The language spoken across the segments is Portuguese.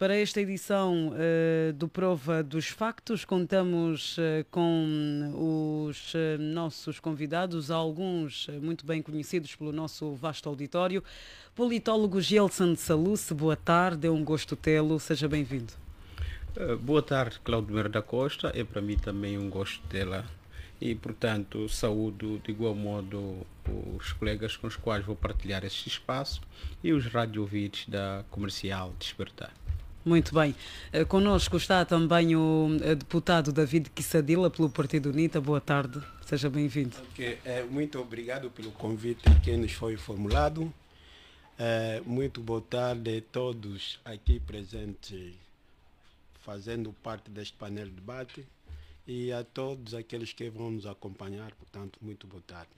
Para esta edição do Prova dos Factos, contamos com os nossos convidados, alguns muito bem conhecidos pelo nosso vasto auditório. Politólogo Gelson Salluce, boa tarde, é um gosto tê-lo, seja bem-vindo. Boa tarde, Claudio da Costa, é para mim também um gosto dela e, portanto, saúdo de igual modo os colegas com os quais vou partilhar este espaço e os rádio-ouvintes da Comercial Despertar. Muito bem. Conosco está também o deputado David Quissadilla, pelo Partido UNITA. Boa tarde, seja bem-vindo. Okay. Muito obrigado pelo convite que nos foi formulado. Muito boa tarde a todos aqui presentes, fazendo parte deste painel de debate, e a todos aqueles que vão nos acompanhar. Portanto, muito boa tarde.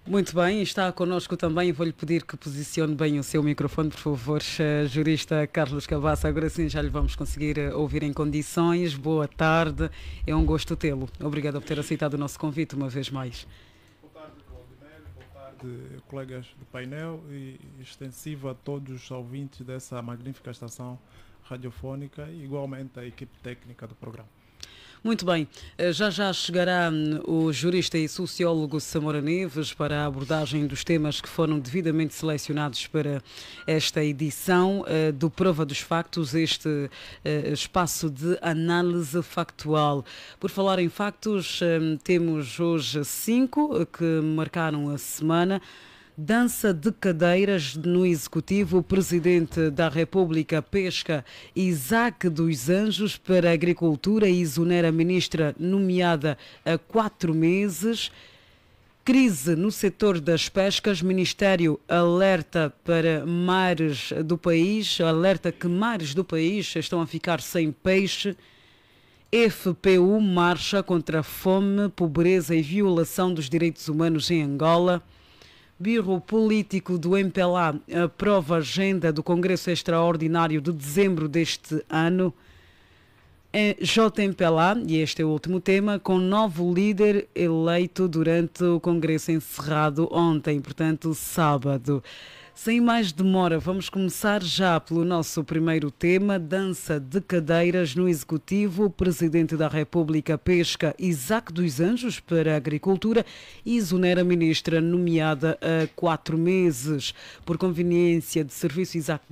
Muito bem, está connosco também, vou-lhe pedir que posicione bem o seu microfone, por favor, jurista Carlos Cabaça. Agora sim já lhe vamos conseguir ouvir em condições. Boa tarde, é um gosto tê-lo. Obrigado por ter aceitado o nosso convite uma vez mais. Boa tarde, Claudinei. Boa tarde, colegas do painel, e extensivo a todos os ouvintes dessa magnífica estação radiofónica e igualmente a equipe técnica do programa. Muito bem, já chegará o jurista e sociólogo Samora Neves para a abordagem dos temas que foram devidamente selecionados para esta edição do Prova dos Factos, este espaço de análise factual. Por falar em factos, temos hoje 5 que marcaram a semana. Dança de cadeiras no Executivo. O Presidente da República pesca Isaac dos Anjos para a Agricultura e exonera a ministra nomeada há 4 meses. Crise no setor das pescas. Ministério alerta para mares do país, alerta que mares do país estão a ficar sem peixe. FPU marcha contra a fome, pobreza e violação dos direitos humanos em Angola. Biro político do MPLA aprova a agenda do Congresso Extraordinário de dezembro deste ano. JMPLA, e este é o último tema, com novo líder eleito durante o Congresso encerrado ontem, portanto, sábado. Sem mais demora, vamos começar já pelo nosso primeiro tema, dança de cadeiras no Executivo. O Presidente da República pesca Isaac dos Anjos para a Agricultura e exonera a ministra nomeada há 4 meses. Por conveniência de serviço, Isaac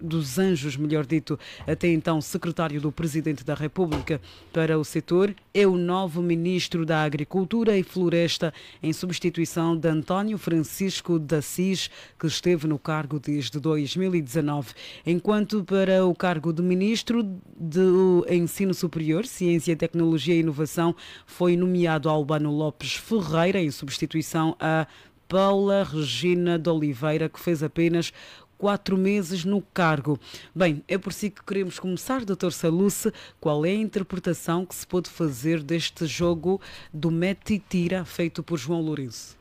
dos Anjos, melhor dito, até então secretário do Presidente da República para o setor, é o novo Ministro da Agricultura e Floresta, em substituição de António Francisco da Cis, que esteve no cargo desde 2019, enquanto para o cargo de Ministro do Ensino Superior, Ciência, Tecnologia e Inovação foi nomeado Albano Lopes Ferreira, em substituição a Paula Regina de Oliveira, que fez apenas 4 meses no cargo. Bem, é por si que queremos começar, Dr. Salluce. Qual é a interpretação que se pode fazer deste jogo do mete e tira feito por João Lourenço?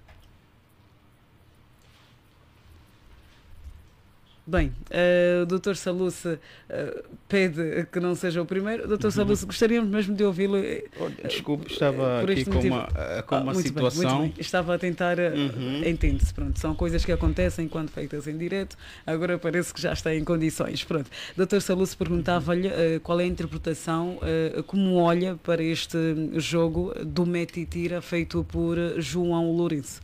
Bem, o Dr. Salluce pede que não seja o primeiro. Dr. Salluce, gostaríamos mesmo de ouvi-lo. Desculpe, estava aqui com uma situação. Muito bem. Estava a tentar, entende-se, pronto, são coisas que acontecem quando feitas em direto, agora parece que já está em condições. Pronto, Dr. Salluce, perguntava-lhe qual é a interpretação, como olha para este jogo do mete e tira feito por João Lourenço.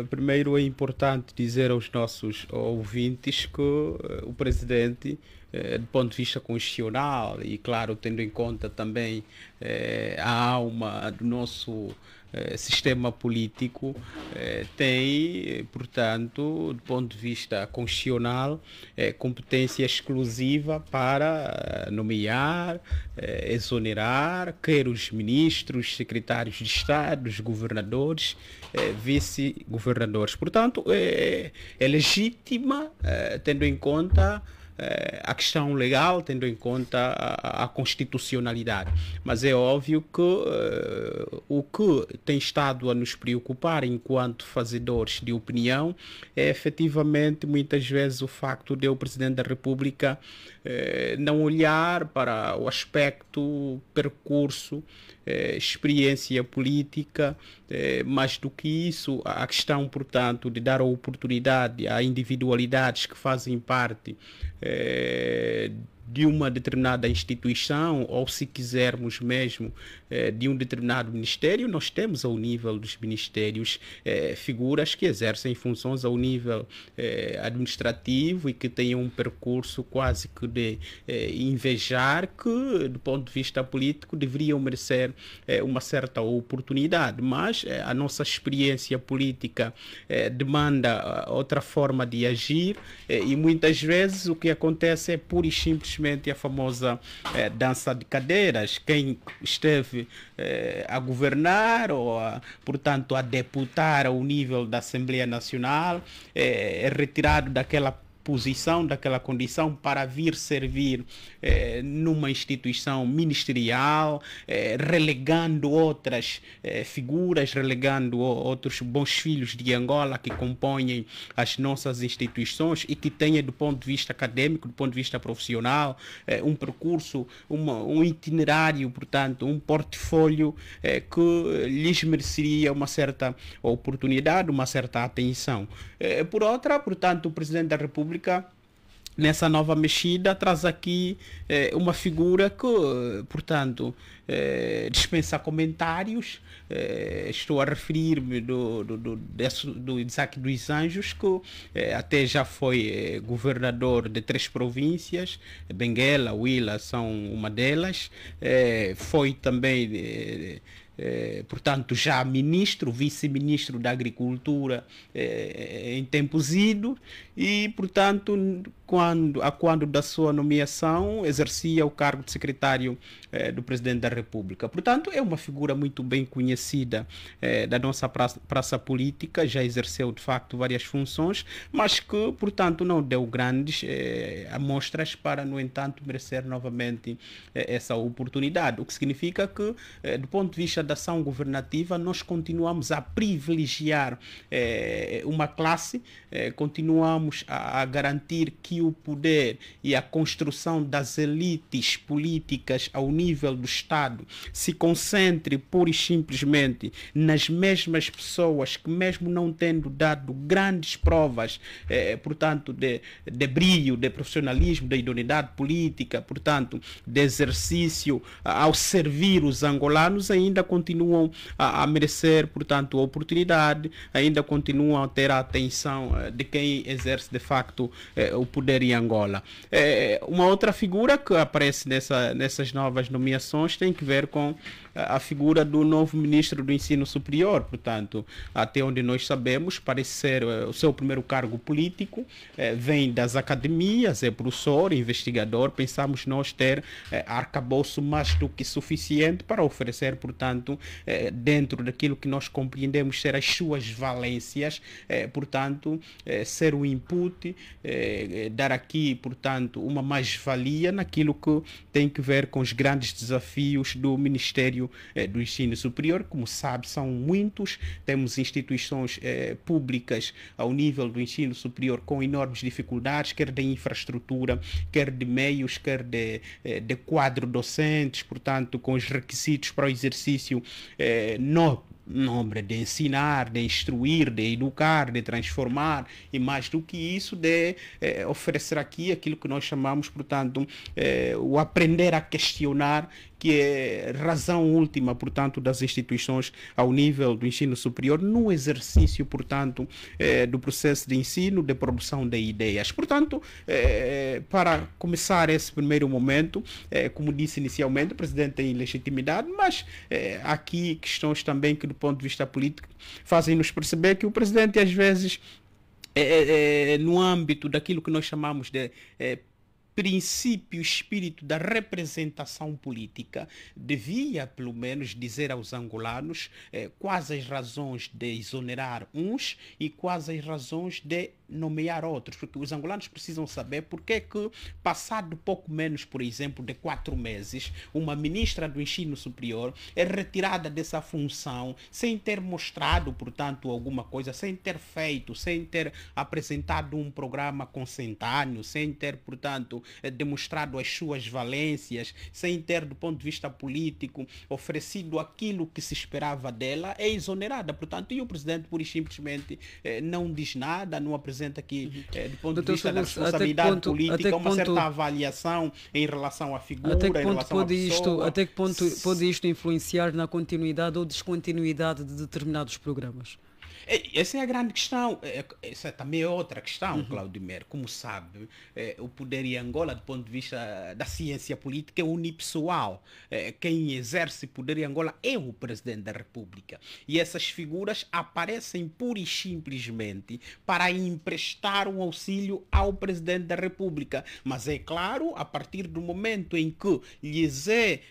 Primeiro é importante dizer aos nossos ouvintes que o Presidente, do ponto de vista constitucional e, claro, tendo em conta também a alma do nosso sistema político, tem, portanto, do ponto de vista constitucional, competência exclusiva para nomear, exonerar, quer os ministros, secretários de Estado, os governadores, vice-governadores. Portanto, é legítima, tendo em conta a questão legal, tendo em conta a constitucionalidade. Mas é óbvio que o que tem estado a nos preocupar enquanto fazedores de opinião é efetivamente muitas vezes o facto de o Presidente da República não olhar para o aspecto, percurso, experiência política, mais do que isso, a questão, portanto, de dar a oportunidade a individualidades que fazem parte de uma determinada instituição, ou se quisermos mesmo de um determinado ministério. Nós temos ao nível dos ministérios figuras que exercem funções ao nível administrativo e que têm um percurso quase que de invejar, que do ponto de vista político deveriam merecer uma certa oportunidade, mas a nossa experiência política demanda outra forma de agir, e muitas vezes o que acontece é pura e simplesmente a famosa dança de cadeiras. Quem esteve a governar ou, portanto, a deputar ao nível da Assembleia Nacional é retirado daquela posição, daquela condição, para vir servir numa instituição ministerial, relegando outras figuras, relegando outros bons filhos de Angola que compõem as nossas instituições e que têm, do ponto de vista acadêmico, do ponto de vista profissional, um percurso, um itinerário, portanto, um portfólio que lhes mereceria uma certa oportunidade, uma certa atenção. Por outra, portanto, o Presidente da República, nessa nova mexida, traz aqui uma figura que, portanto, dispensa comentários. Estou a referir-me do Isaac dos Anjos, que até já foi governador de 3 províncias, Benguela, Huila são uma delas, foi também portanto, já ministro, vice-ministro da Agricultura em tempos idos, e, portanto, quando da sua nomeação, exercia o cargo de secretário do Presidente da República. Portanto, é uma figura muito bem conhecida da nossa praça política, já exerceu, de facto, várias funções, mas que, portanto, não deu grandes amostras para, no entanto, merecer novamente essa oportunidade, o que significa que, do ponto de vista da ação governativa, nós continuamos a privilegiar uma classe, continuamos a garantir que o poder e a construção das elites políticas ao nível do Estado se concentre pura e simplesmente nas mesmas pessoas que, mesmo não tendo dado grandes provas, portanto, de brilho, de profissionalismo, de idoneidade política, portanto, de exercício ao servir os angolanos, ainda continuam a merecer, portanto, a oportunidade, ainda continuam a ter a atenção de quem exerce, de facto, o poder em Angola. Uma outra figura que aparece nessas novas nomeações tem que ver com a figura do novo ministro do Ensino Superior. Portanto, até onde nós sabemos, parece ser o seu primeiro cargo político, vem das academias, é professor, investigador. Pensamos nós ter arcabouço mais do que suficiente para oferecer, portanto, dentro daquilo que nós compreendemos ser as suas valências, portanto, ser um input, dar aqui, portanto, uma mais-valia naquilo que tem que ver com os grandes desafios do Ministério do Ensino Superior. Como sabe, são muitos. Temos instituições públicas ao nível do ensino superior com enormes dificuldades, quer de infraestrutura, quer de meios, quer de quadro docentes, portanto, com os requisitos para o exercício nome de ensinar, de instruir, de educar, de transformar, e mais do que isso, de oferecer aqui aquilo que nós chamamos, portanto, o aprender a questionar, que é razão última, portanto, das instituições ao nível do ensino superior, no exercício, portanto, do processo de ensino, de produção de ideias. Portanto, para começar esse primeiro momento, como disse inicialmente, o presidente tem legitimidade, mas há aqui questões também que, do ponto de vista político, fazem-nos perceber que o presidente, às vezes, no âmbito daquilo que nós chamamos de princípio, espírito da representação política, devia pelo menos dizer aos angolanos quais as razões de exonerar uns e quais as razões de nomear outros, porque os angolanos precisam saber porque é que, passado pouco menos, por exemplo, de 4 meses, uma ministra do Ensino Superior é retirada dessa função sem ter mostrado, portanto, alguma coisa, sem ter feito, sem ter apresentado um programa consentâneo, sem ter, portanto, demonstrado as suas valências, sem ter, do ponto de vista político, oferecido aquilo que se esperava dela, é exonerada. Portanto, e o presidente, pura e simplesmente, não diz nada, não apresenta aqui, do ponto de vista da responsabilidade política, uma certa avaliação em relação à figura, até que em ponto relação à pessoa. até que ponto pode isto influenciar na continuidade ou descontinuidade de determinados programas? Essa é a grande questão. Essa também é outra questão, Claudimir. Como sabe, o poder em Angola, do ponto de vista da ciência política, é unipessoal. Quem exerce poder em Angola é o presidente da República. E essas figuras aparecem pura e simplesmente para emprestar um auxílio ao presidente da República. Mas é claro, a partir do momento em que lhes é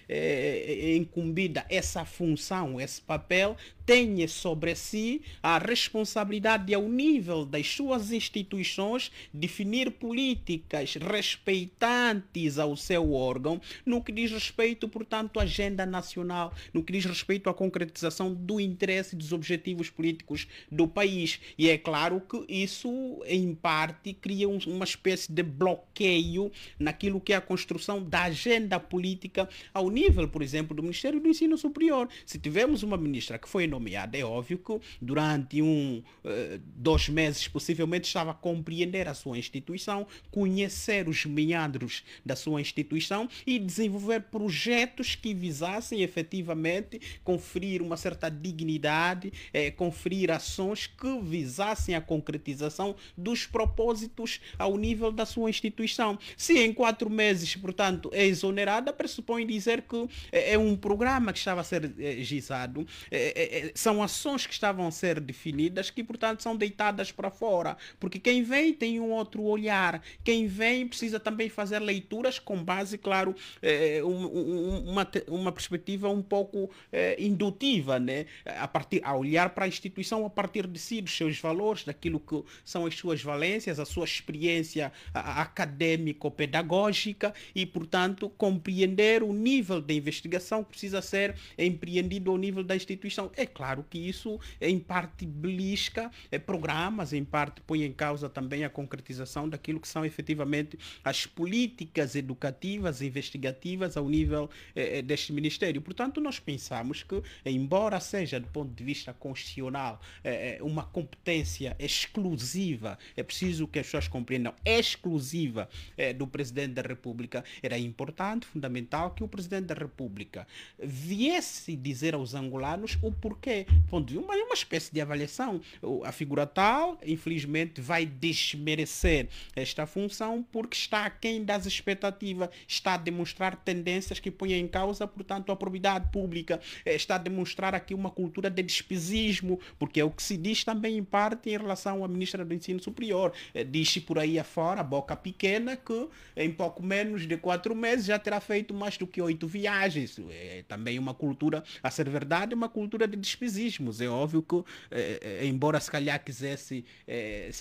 incumbida essa função, esse papel, tenha sobre si a responsabilidade de, ao nível das suas instituições, definir políticas respeitantes ao seu órgão, no que diz respeito, portanto, à agenda nacional, no que diz respeito à concretização do interesse e dos objetivos políticos do país. E é claro que isso, em parte, cria uma espécie de bloqueio naquilo que é a construção da agenda política ao nível, por exemplo, do Ministério do Ensino Superior. Se tivermos uma ministra que foi nomeada, é óbvio que durante 2 meses possivelmente estava a compreender a sua instituição, conhecer os meandros da sua instituição e desenvolver projetos que visassem efetivamente conferir uma certa dignidade, conferir ações que visassem a concretização dos propósitos ao nível da sua instituição. Se em 4 meses, portanto, é exonerada, pressupõe dizer que é um programa que estava a ser gizado, são ações que estavam a ser definidas que, portanto, são deitadas para fora, porque quem vem tem um outro olhar, quem vem precisa também fazer leituras com base, claro, uma perspectiva um pouco indutiva, né? A olhar para a instituição a partir de si, dos seus valores, daquilo que são as suas valências, a sua experiência acadêmico-pedagógica e, portanto, compreender o nível de investigação que precisa ser empreendido ao nível da instituição. É claro que isso, em parte, belisca programas, em parte, põe em causa também a concretização daquilo que são efetivamente as políticas educativas e investigativas ao nível deste Ministério. Portanto, nós pensamos que, embora seja, do ponto de vista constitucional, uma competência exclusiva, é preciso que as pessoas compreendam, exclusiva do Presidente da República, era importante, fundamental, que o Presidente da República viesse dizer aos angolanos o porquê. Ponto de uma espécie de avaliação. A figura tal, infelizmente, vai desmerecer esta função porque está aquém das expectativas, está a demonstrar tendências que põem em causa, portanto, a probidade pública, está a demonstrar aqui uma cultura de despesismo, porque é o que se diz também, em parte, em relação à ministra do Ensino Superior. Diz-se por aí afora, boca pequena, que em pouco menos de 4 meses já terá feito mais do que 8 viagens. É também uma cultura, a ser verdade, uma cultura de despesismos. É óbvio que, embora se calhar quisesse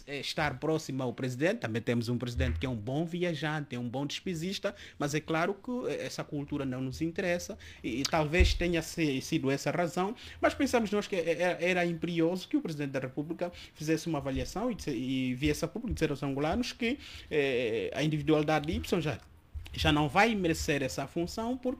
estar próximo ao presidente, também temos um presidente que é um bom viajante, é um bom despesista, mas é claro que essa cultura não nos interessa e talvez tenha sido essa a razão, mas pensamos nós que era imperioso que o Presidente da República fizesse uma avaliação e viesse a público dizer aos angolanos que a individualidade de Y já não vai merecer essa função por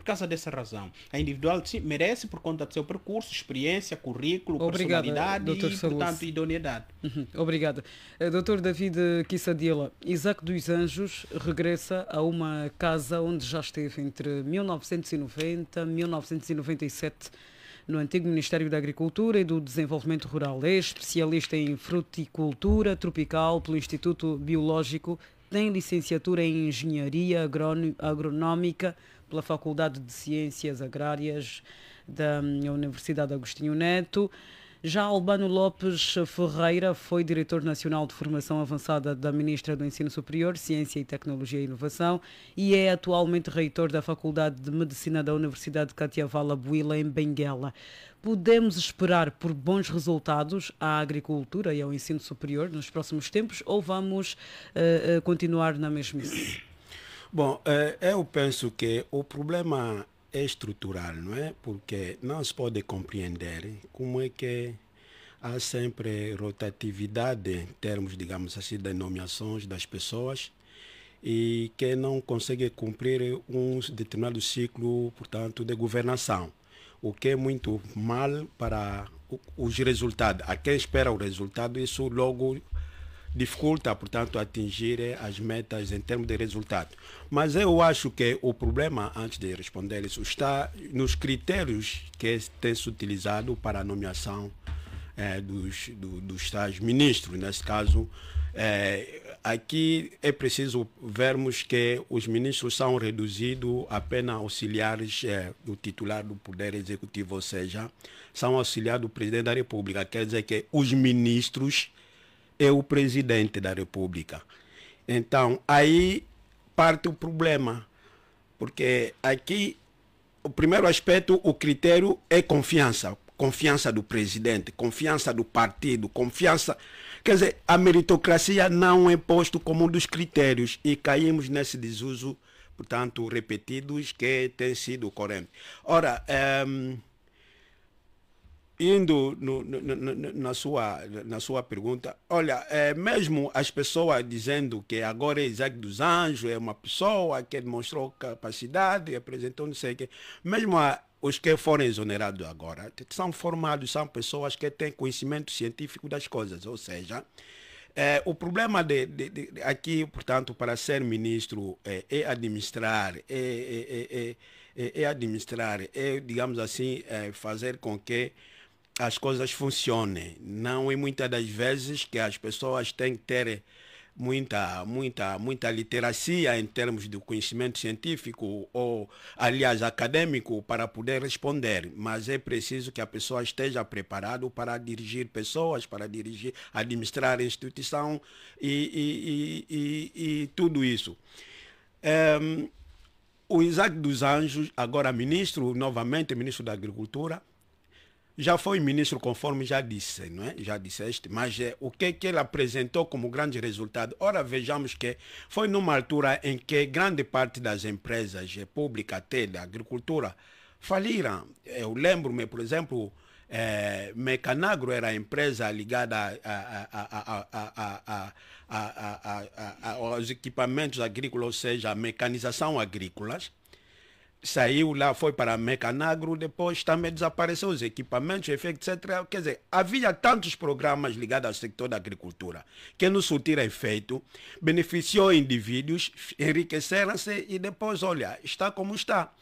causa dessa razão. A individual merece por conta do seu percurso, experiência, currículo, personalidade e, portanto, idoneidade. Obrigado. Dr. David Quissadilla, Isaac dos Anjos regressa a uma casa onde já esteve entre 1990 e 1997, no antigo Ministério da Agricultura e do Desenvolvimento Rural. É especialista em fruticultura tropical pelo Instituto Biológico, tem licenciatura em Engenharia Agronómica pela Faculdade de Ciências Agrárias da Universidade Agostinho Neto, Já Albano Lopes Ferreira foi diretor nacional de formação avançada da Ministra do Ensino Superior, Ciência e Tecnologia e Inovação e é atualmente reitor da Faculdade de Medicina da Universidade de Katiavala Buila, em Benguela. Podemos esperar por bons resultados à agricultura e ao ensino superior nos próximos tempos ou vamos continuar na mesmice? Bom, eu penso que o problema é estrutural, não é? Porque não se pode compreender como é que há sempre rotatividade em termos, digamos assim, de nomeações das pessoas e que não consegue cumprir um determinado ciclo, portanto, de governação. O que é muito mal para os resultados. A quem espera o resultado, isso logo dificulta, portanto, atingir as metas em termos de resultado. Mas eu acho que o problema, antes de responder isso, está nos critérios que tem-se utilizado para a nomeação dos tais ministros. Nesse caso, aqui é preciso vermos que os ministros são reduzidos a apenas auxiliares do titular do Poder Executivo, ou seja, são auxiliares do Presidente da República. Quer dizer que os ministros é o Presidente da República. Então, aí parte o problema, porque aqui o primeiro aspecto, o critério é confiança. Confiança do presidente, confiança do partido, confiança... Quer dizer, a meritocracia não é posto como um dos critérios e caímos nesse desuso, portanto, repetidos que tem sido corrente. Ora, indo na sua pergunta, olha, mesmo as pessoas dizendo que agora Isaac dos Anjos é uma pessoa que demonstrou capacidade, apresentou não sei o quê, mesmo os que foram exonerados agora, são formados, são pessoas que têm conhecimento científico das coisas, ou seja, o problema aqui, portanto, para ser ministro é administrar, digamos assim, fazer com que as coisas funcionem. Não é muitas das vezes que as pessoas têm que ter muita literacia em termos de conhecimento científico ou, aliás, acadêmico para poder responder, mas é preciso que a pessoa esteja preparada para dirigir pessoas, para administrar a instituição e tudo isso. O Isaac dos Anjos, agora ministro, novamente ministro da Agricultura, já foi ministro, conforme já disse, não é? Já disseste, mas o que ele apresentou como grande resultado? Ora, vejamos que foi numa altura em que grande parte das empresas públicas, até da agricultura, faliram. Eu lembro-me, por exemplo, Mecanagro era a empresa ligada aos equipamentos agrícolas, ou seja, a mecanização agrícola. Saiu lá, foi para a Mecanagro, depois também desapareceu os equipamentos, efeitos, etc. Quer dizer, havia tantos programas ligados ao sector da agricultura que não surtiram efeito, beneficiou indivíduos, enriqueceram-se e depois, olha, está como está.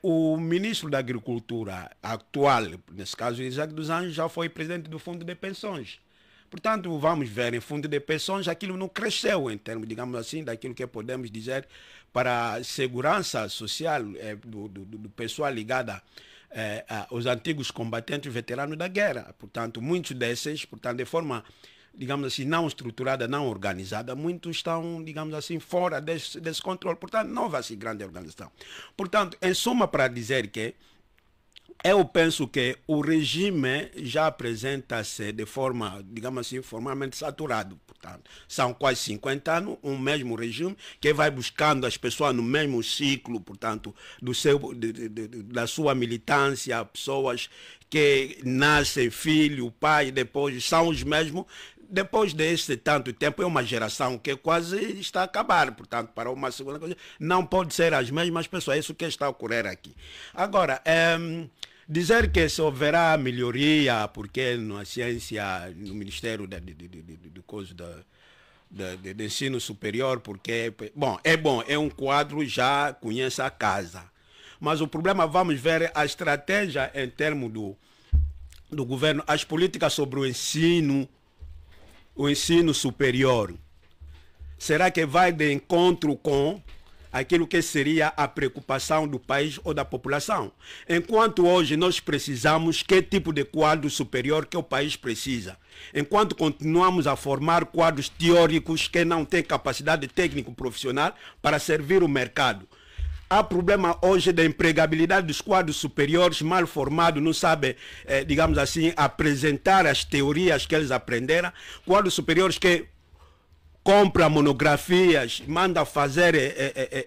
O ministro da Agricultura atual, nesse caso Isaac dos Anjos, já foi presidente do Fundo de Pensões. Portanto, vamos ver, em fundo de pensões, aquilo não cresceu em termos, digamos assim, daquilo que podemos dizer para a segurança social do pessoal ligado aos antigos combatentes veteranos da guerra. Portanto, muitos desses, portanto, de forma, digamos assim, não estruturada, não organizada, muitos estão, digamos assim, fora desse controle. Portanto, não vai ser grande organização. Portanto, em suma, para dizer que eu penso que o regime já apresenta-se de forma, digamos assim, formalmente saturado. Portanto, são quase 50 anos, um mesmo regime que vai buscando as pessoas no mesmo ciclo, portanto, da sua militância, pessoas que nascem, filho, pai, depois são os mesmos. Depois desse tanto tempo, é uma geração que quase está a acabar. Portanto, para uma segunda coisa, não pode ser as mesmas pessoas. É isso que está a ocorrer aqui. Agora, dizer que se houverá melhoria, porque na ciência, no Ministério de Ensino Superior, porque, bom, é um quadro, já conhece a casa. Mas o problema, vamos ver a estratégia em termos do governo, as políticas sobre o ensino superior. Será que vai de encontro com aquilo que seria a preocupação do país ou da população. Enquanto hoje nós precisamos, que tipo de quadro superior que o país precisa? Enquanto continuamos a formar quadros teóricos que não têm capacidade técnico-profissional para servir o mercado. Há problema hoje da empregabilidade dos quadros superiores mal formados, não sabem, digamos assim, apresentar as teorias que eles aprenderam. Quadros superiores que compram monografias, mandam fazer,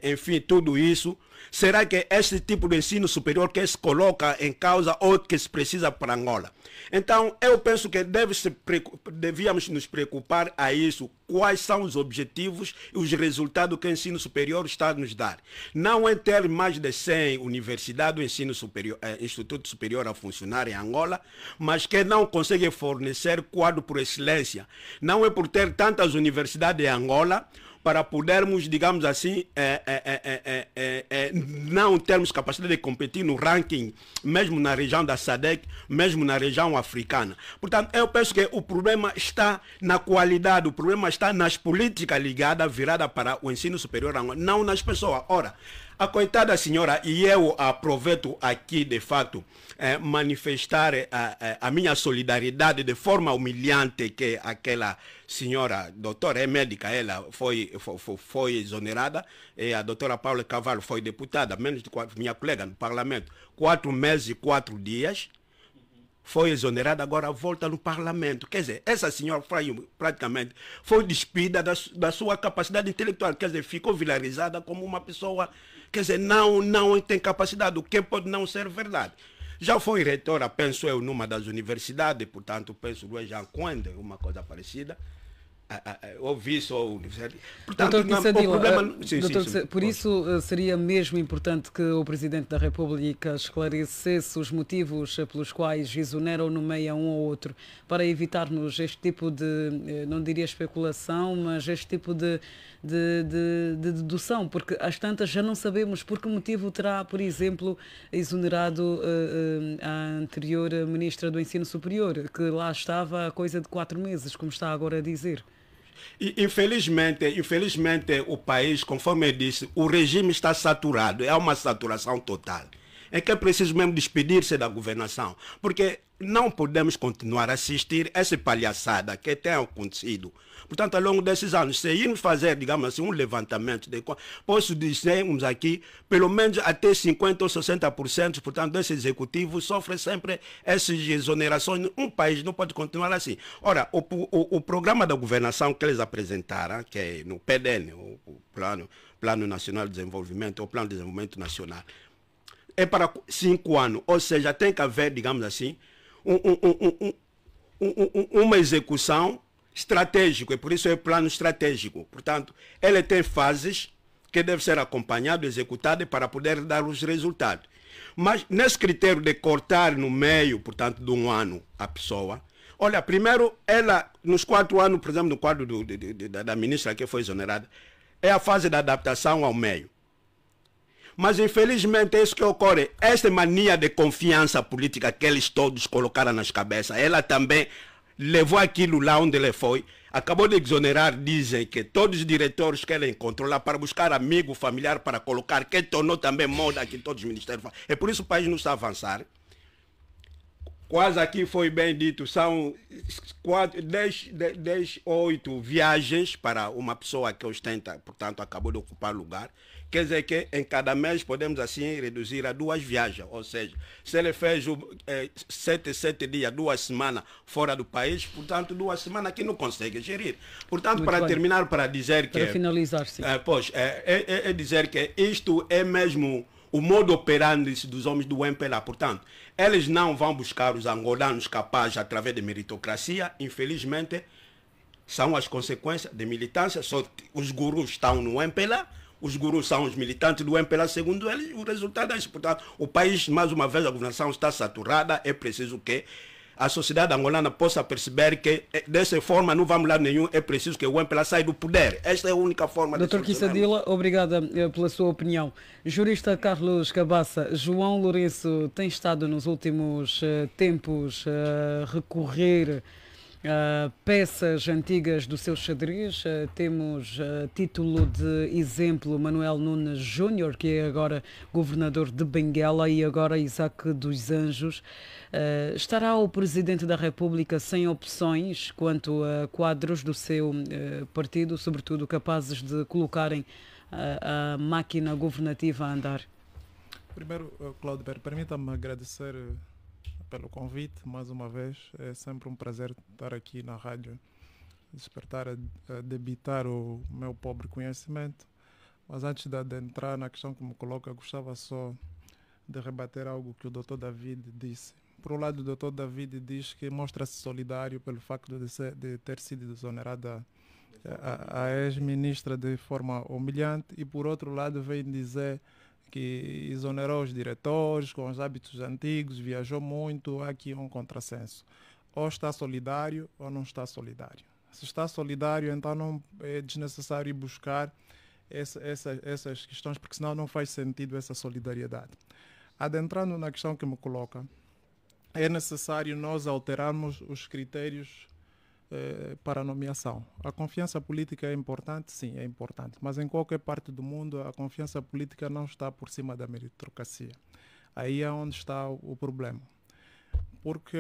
enfim, tudo isso. Será que esse tipo de ensino superior que se coloca em causa ou que se precisa para Angola? Então, eu penso que devíamos nos preocupar a isso. Quais são os objetivos e os resultados que o ensino superior está a nos dar? Não é ter mais de 100 universidades, o ensino superior, Instituto Superior a funcionar em Angola, mas que não consegue fornecer quadro por excelência. Não é por ter tantas universidades em Angola, para podermos, digamos assim, não termos capacidade de competir no ranking, mesmo na região da SADC, mesmo na região africana. Portanto, eu penso que o problema está na qualidade, o problema está nas políticas ligadas, viradas para o ensino superior, não nas pessoas. Ora, a coitada senhora, e eu aproveito aqui, de fato, manifestar a minha solidariedade de forma humilhante, que aquela senhora, doutora, é médica, ela foi exonerada, e a doutora Paula Carvalho foi deputada, menos de minha colega no parlamento, 4 meses e 4 dias, foi exonerada, agora volta no parlamento. Quer dizer, essa senhora praticamente foi despida da sua capacidade intelectual, quer dizer, ficou vilarizada como uma pessoa, quer dizer, não tem capacidade, o que pode não ser verdade. Já foi reitora, penso eu, numa das universidades, portanto, penso no Jean Coende, uma coisa parecida. Ouvi só a universidade. Portanto, por isso seria mesmo importante que o Presidente da República esclarecesse os motivos pelos quais exonera ou nomeia um ou outro, para evitarmos este tipo de, não diria especulação, mas este tipo de dedução, porque às tantas já não sabemos por que motivo terá, por exemplo, exonerado a anterior Ministra do Ensino Superior, que lá estava há coisa de 4 meses, como está agora a dizer. E, infelizmente, o país, conforme eu disse, o regime está saturado, é uma saturação total. É que é preciso mesmo despedir-se da governação, porque não podemos continuar a assistir essa palhaçada que tem acontecido. Portanto, ao longo desses anos, se irmos fazer, digamos assim, um levantamento, posso dizermos aqui, pelo menos até 50% ou 60%, portanto, desse executivo sofre sempre essas exonerações. Um país não pode continuar assim. Ora, o programa da governação que eles apresentaram, que é no PDN, o Plano Nacional de Desenvolvimento, o Plano de Desenvolvimento Nacional, é para 5 anos, ou seja, tem que haver, digamos assim, uma execução estratégica, e por isso é plano estratégico. Portanto, ele tem fases que devem ser acompanhadas, executadas para poder dar os resultados. Mas nesse critério de cortar no meio, portanto, de 1 ano a pessoa, olha, primeiro, ela, nos 4 anos, por exemplo, no quadro da ministra que foi exonerada, é a fase da adaptação ao meio. Mas, infelizmente, é isso que ocorre. Esta mania de confiança política que eles todos colocaram nas cabeças, ela também levou aquilo lá onde ele foi, acabou de exonerar, dizem que todos os diretores que ele encontrou lá para buscar amigo, familiar, para colocar, que tornou também moda aqui todos os ministérios. É por isso que o país não está a avançar. Quase aqui foi bem dito, são 8 viagens para uma pessoa que ostenta, portanto, acabou de ocupar lugar. Quer dizer que em cada mês podemos assim reduzir a 2 viagens, ou seja, se ele fez 7 dias, 2 semanas fora do país, portanto 2 semanas aqui não consegue gerir. Portanto, muito para bem. Terminar, para dizer que... Para finalizar, sim. É dizer que isto é mesmo o modo operandi dos homens do MPLA. Portanto, eles não vão buscar os angolanos capazes através de meritocracia, infelizmente, são as consequências de militância, só os gurus estão no MPLA. Os gurus são os militantes do MPLA, segundo eles, o resultado é isso. Portanto, o país, mais uma vez, a governação está saturada, é preciso que a sociedade angolana possa perceber que, dessa forma, não vamos lá nenhum, é preciso que o MPLA saia do poder. Esta é a única forma de Dr. Kissadila, obrigada pela sua opinião. Jurista Carlos Cabaça, João Lourenço tem estado nos últimos tempos a recorrer peças antigas do seu xadrez. Temos título de exemplo Manuel Nunes Júnior, que é agora governador de Benguela, e agora Isaac dos Anjos. Estará o Presidente da República sem opções quanto a quadros do seu partido, sobretudo capazes de colocarem a máquina governativa a andar? Primeiro, Cláudio, permita-me agradecer pelo convite mais uma vez. É sempre um prazer estar aqui na rádio, despertar a debitar o meu pobre conhecimento. Mas antes de adentrar na questão que me coloca, gostava só de rebater algo que o Dr. David disse. Por um lado, o Dr. David diz que mostra-se solidário pelo facto de ter sido exonerada a ex-ministra de forma humilhante, e por outro lado vem dizer que exonerou os diretores com os hábitos antigos, viajou muito. Há aqui um contrassenso. Ou está solidário ou não está solidário. Se está solidário, então não é desnecessário buscar essas questões, porque senão não faz sentido essa solidariedade. Adentrando na questão que me coloca, é necessário nós alterarmos os critérios para a nomeação. A confiança política é importante? Sim, é importante. Mas em qualquer parte do mundo, a confiança política não está por cima da meritocracia. Aí é onde está o problema. Porque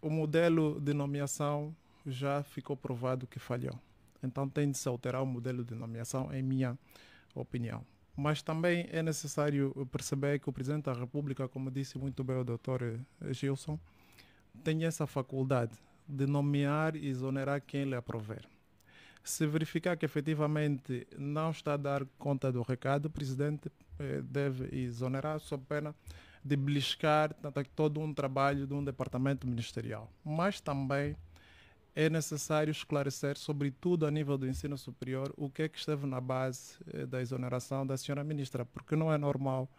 o modelo de nomeação já ficou provado que falhou. Então tem de se alterar o modelo de nomeação, em minha opinião. Mas também é necessário perceber que o Presidente da República, como disse muito bem o Dr. Gilson, tem essa faculdade de nomear e exonerar quem lhe aprover. Se verificar que efetivamente não está a dar conta do recado, o Presidente deve exonerar sob pena de beliscar todo um trabalho de um departamento ministerial. Mas também é necessário esclarecer, sobretudo a nível do ensino superior, o que é que esteve na base da exoneração da senhora ministra, porque não é normal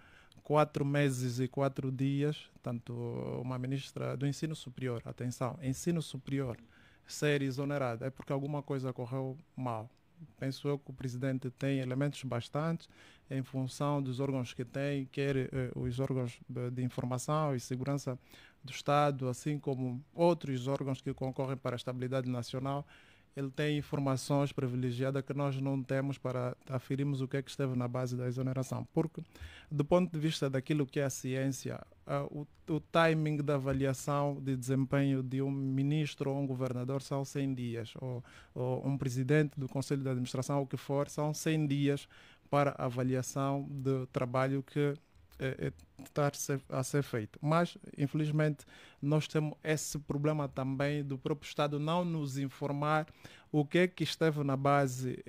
4 meses e 4 dias, tanto uma ministra do ensino superior, atenção, ensino superior, ser exonerada, é porque alguma coisa correu mal. Penso eu que o Presidente tem elementos bastantes em função dos órgãos que tem, quer os órgãos de informação e segurança do Estado, assim como outros órgãos que concorrem para a estabilidade nacional. Ele tem informações privilegiadas que nós não temos para aferirmos o que é que esteve na base da exoneração. Porque, do ponto de vista daquilo que é a ciência, o timing da avaliação de desempenho de um ministro ou um governador são 100 dias, ou um presidente do Conselho de Administração, ou o que for, são 100 dias para a avaliação do trabalho que está a ser feito. Mas, infelizmente, nós temos esse problema também do próprio Estado não nos informar o que é que esteve na base,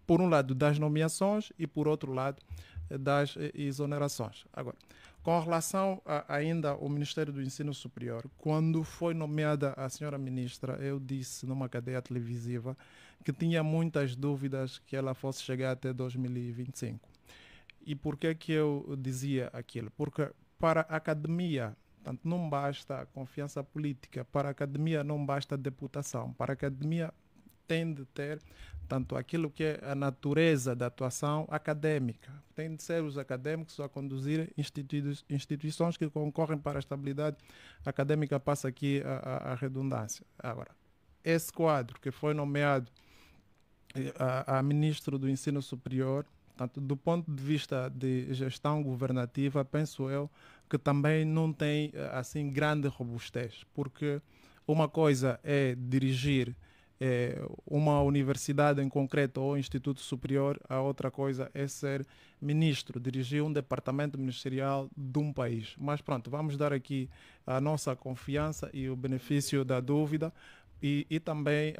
por um lado, das nomeações e, por outro lado, das exonerações. Agora, com relação ainda ao Ministério do Ensino Superior, quando foi nomeada a senhora ministra, eu disse numa cadeia televisiva que tinha muitas dúvidas que ela fosse chegar até 2025. E por que que eu dizia aquilo? Porque para a academia, tanto não basta a confiança política, para a academia não basta a deputação, para a academia tem de ter tanto aquilo que é a natureza da atuação acadêmica. Tem de ser os académicos a conduzir instituições que concorrem para a estabilidade acadêmica, passa aqui a redundância. Agora, esse quadro que foi nomeado a ministro do Ensino Superior, portanto, do ponto de vista de gestão governativa, penso eu que também não tem assim grande robustez, porque uma coisa é dirigir uma universidade em concreto ou instituto superior, a outra coisa é ser ministro, dirigir um departamento ministerial de um país. Mas pronto, vamos dar aqui a nossa confiança e o benefício da dúvida. E também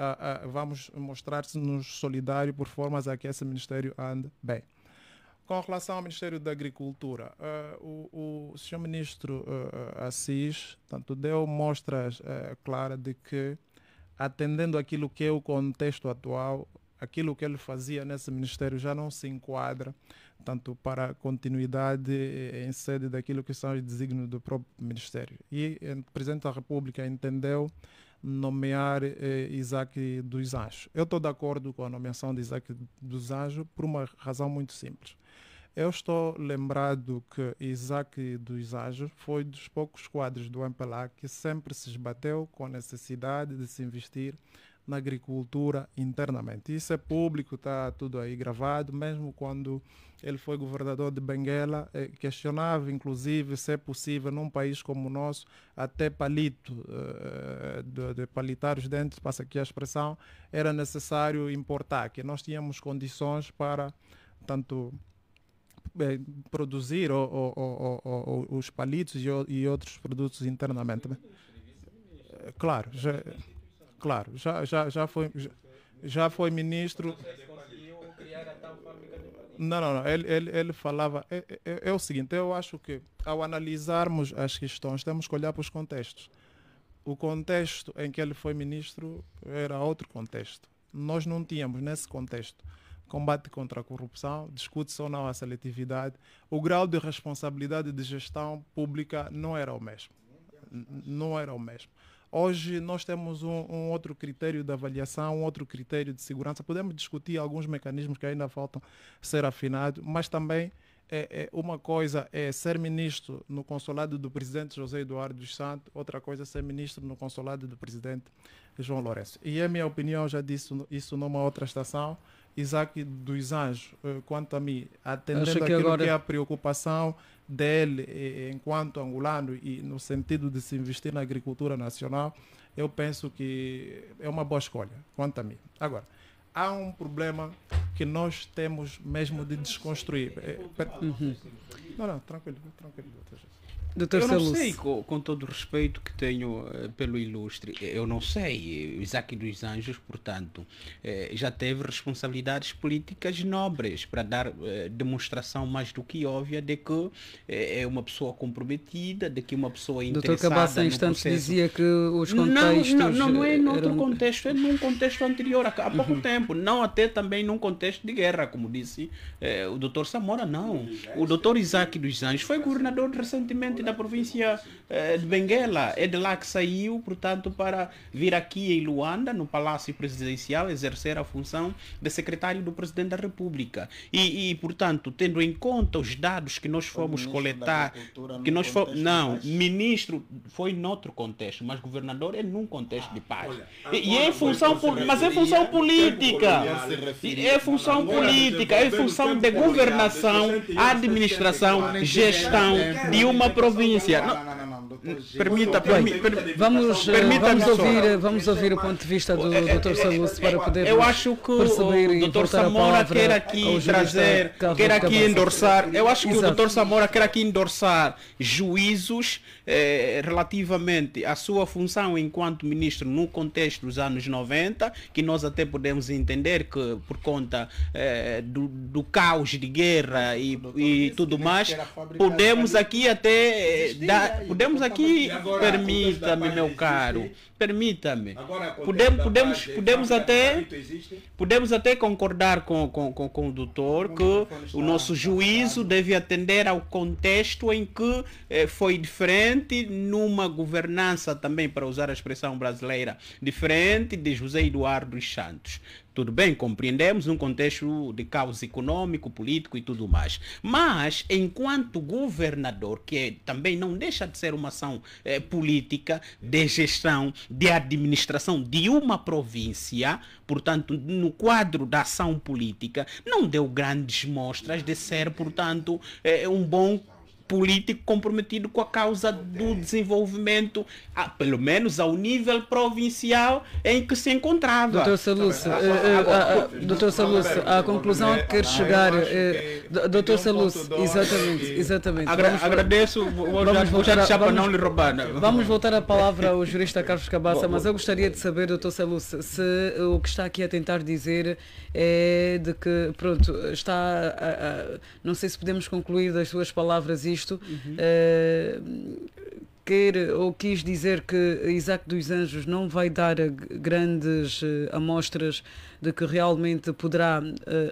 vamos mostrar-nos solidários por formas a que esse Ministério ande bem. Com relação ao Ministério da Agricultura, o Sr. Ministro Assis deu mostras claras de que, atendendo aquilo que é o contexto atual, aquilo que ele fazia nesse Ministério já não se enquadra tanto para a continuidade em sede daquilo que são os desígnios do próprio Ministério. E o Presidente da República entendeu nomear Isaac dos Anjos. Eu estou de acordo com a nomeação de Isaac dos Anjos por uma razão muito simples. Eu estou lembrado que Isaac dos Anjos foi dos poucos quadros do MPLA que sempre se esbateu com a necessidade de se investir na agricultura internamente. Isso é público, está tudo aí gravado, mesmo quando ele foi governador de Benguela, questionava inclusive se é possível num país como o nosso, até palito, de palitar os dentes, passa aqui a expressão, era necessário importar, que nós tínhamos condições para tanto produzir os palitos e outros produtos internamente. Claro, já foi ministro. Não, ele falava. É o seguinte, eu acho que ao analisarmos as questões, temos que olhar para os contextos. O contexto em que ele foi ministro era outro contexto. Nós não tínhamos, nesse contexto, combate contra a corrupção, discute-se ou não a seletividade. O grau de responsabilidade de gestão pública não era o mesmo. Não era o mesmo. Hoje nós temos um outro critério de avaliação, um outro critério de segurança. Podemos discutir alguns mecanismos que ainda faltam ser afinados, mas também uma coisa é ser ministro no consulado do presidente José Eduardo dos Santos, outra coisa é ser ministro no consulado do presidente João Lourenço. E a minha opinião, já disse isso numa outra estação, Isaac dos Anjos, quanto a mim, atendendo aquilo que é a preocupação dele enquanto angolano e no sentido de se investir na agricultura nacional, eu penso que é uma boa escolha, quanto a mim. Agora, há um problema que nós temos mesmo de desconstruir. Não, tranquilo. Dr. Eu não Salus. sei, com todo o respeito que tenho pelo ilustre, eu não sei. Isaac dos Anjos, portanto, já teve responsabilidades políticas nobres para dar demonstração mais do que óbvia de que é uma pessoa comprometida, de que uma pessoa interessada. Dr. Cabaça, em instantes, dizia que os contextos... Não é noutro contexto, é num contexto anterior, há pouco tempo. Não até também num contexto de guerra, como disse o Dr. Samora, não. O Dr. Isaac dos Anjos foi governador recentemente da província de Benguela. É de lá que saiu, portanto, para vir aqui em Luanda, no Palácio Presidencial, exercer a função de secretário do Presidente da República. E portanto, tendo em conta os dados que nós fomos coletar, ministro foi noutro contexto, mas governador é num contexto de paz. Mas é função política. É função política, é função de governação, administração, gestão de uma província. Vamos ouvir o ponto de vista do Dr. Salus para poder. Eu acho que o Dr. Samora quer aqui trazer, quer aqui endossar. Eu acho que o Dr. Samora quer aqui endossar juízos relativamente à sua função enquanto ministro no contexto dos anos 90, que nós até podemos entender que por conta do caos de guerra e tudo mais, podemos aqui até permita-me, meu caro, permita-me, podemos até concordar com o doutor que o nosso juízo deve atender ao contexto em que foi diferente numa governança também, para usar a expressão brasileira, diferente de José Eduardo dos Santos. Tudo bem, compreendemos um contexto de caos econômico, político e tudo mais. Mas, enquanto governador, que também não deixa de ser uma ação política, de gestão, de administração de uma província, portanto, no quadro da ação política, não deu grandes mostras de ser, portanto, um bom político comprometido com a causa do desenvolvimento, pelo menos ao nível provincial em que se encontrava. Dr. Salus, a conclusão a que quer chegar, Dr. Salus, exatamente. Agradeço, vou já deixar para não lhe roubar. Vamos voltar a palavra ao jurista Carlos Cabaça, mas eu gostaria de saber, Dr. Salus, se o que está aqui a tentar dizer é de que, pronto, não sei se podemos concluir das suas palavras isto, quis dizer que Isaac dos Anjos não vai dar grandes amostras de que realmente poderá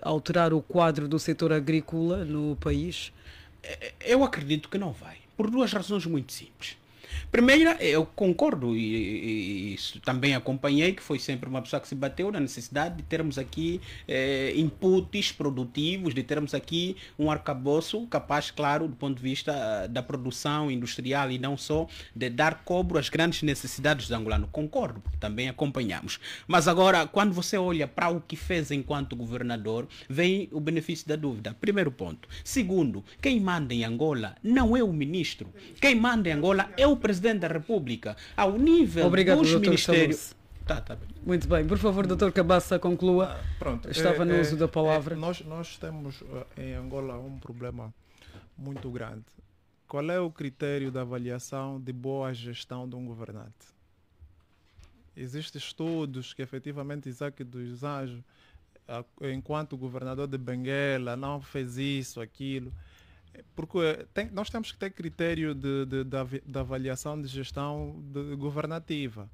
alterar o quadro do setor agrícola no país? Eu acredito que não vai, por duas razões muito simples. Primeira, eu concordo e isso também acompanhei, que foi sempre uma pessoa que se bateu na necessidade de termos aqui inputs produtivos, de termos aqui um arcabouço capaz, claro, do ponto de vista da produção industrial e não só de dar cobro às grandes necessidades do angolano. Concordo, porque também acompanhamos. Mas agora, quando você olha para o que fez enquanto governador, vem o benefício da dúvida. Primeiro ponto. Segundo, quem manda em Angola não é o ministro. Quem manda em Angola é o presidente da República. Ao nível dos ministérios. Tá bem. Muito bem. Por favor, Dr. Cabaça, conclua. Pronto. Estava no uso da palavra. Nós temos em Angola um problema muito grande. Qual é o critério da avaliação de boa gestão de um governante? Existem estudos que efetivamente Isaac dos Anjos, enquanto governador de Benguela, não fez isso, aquilo. Porque nós temos que ter critério de avaliação de gestão governativa.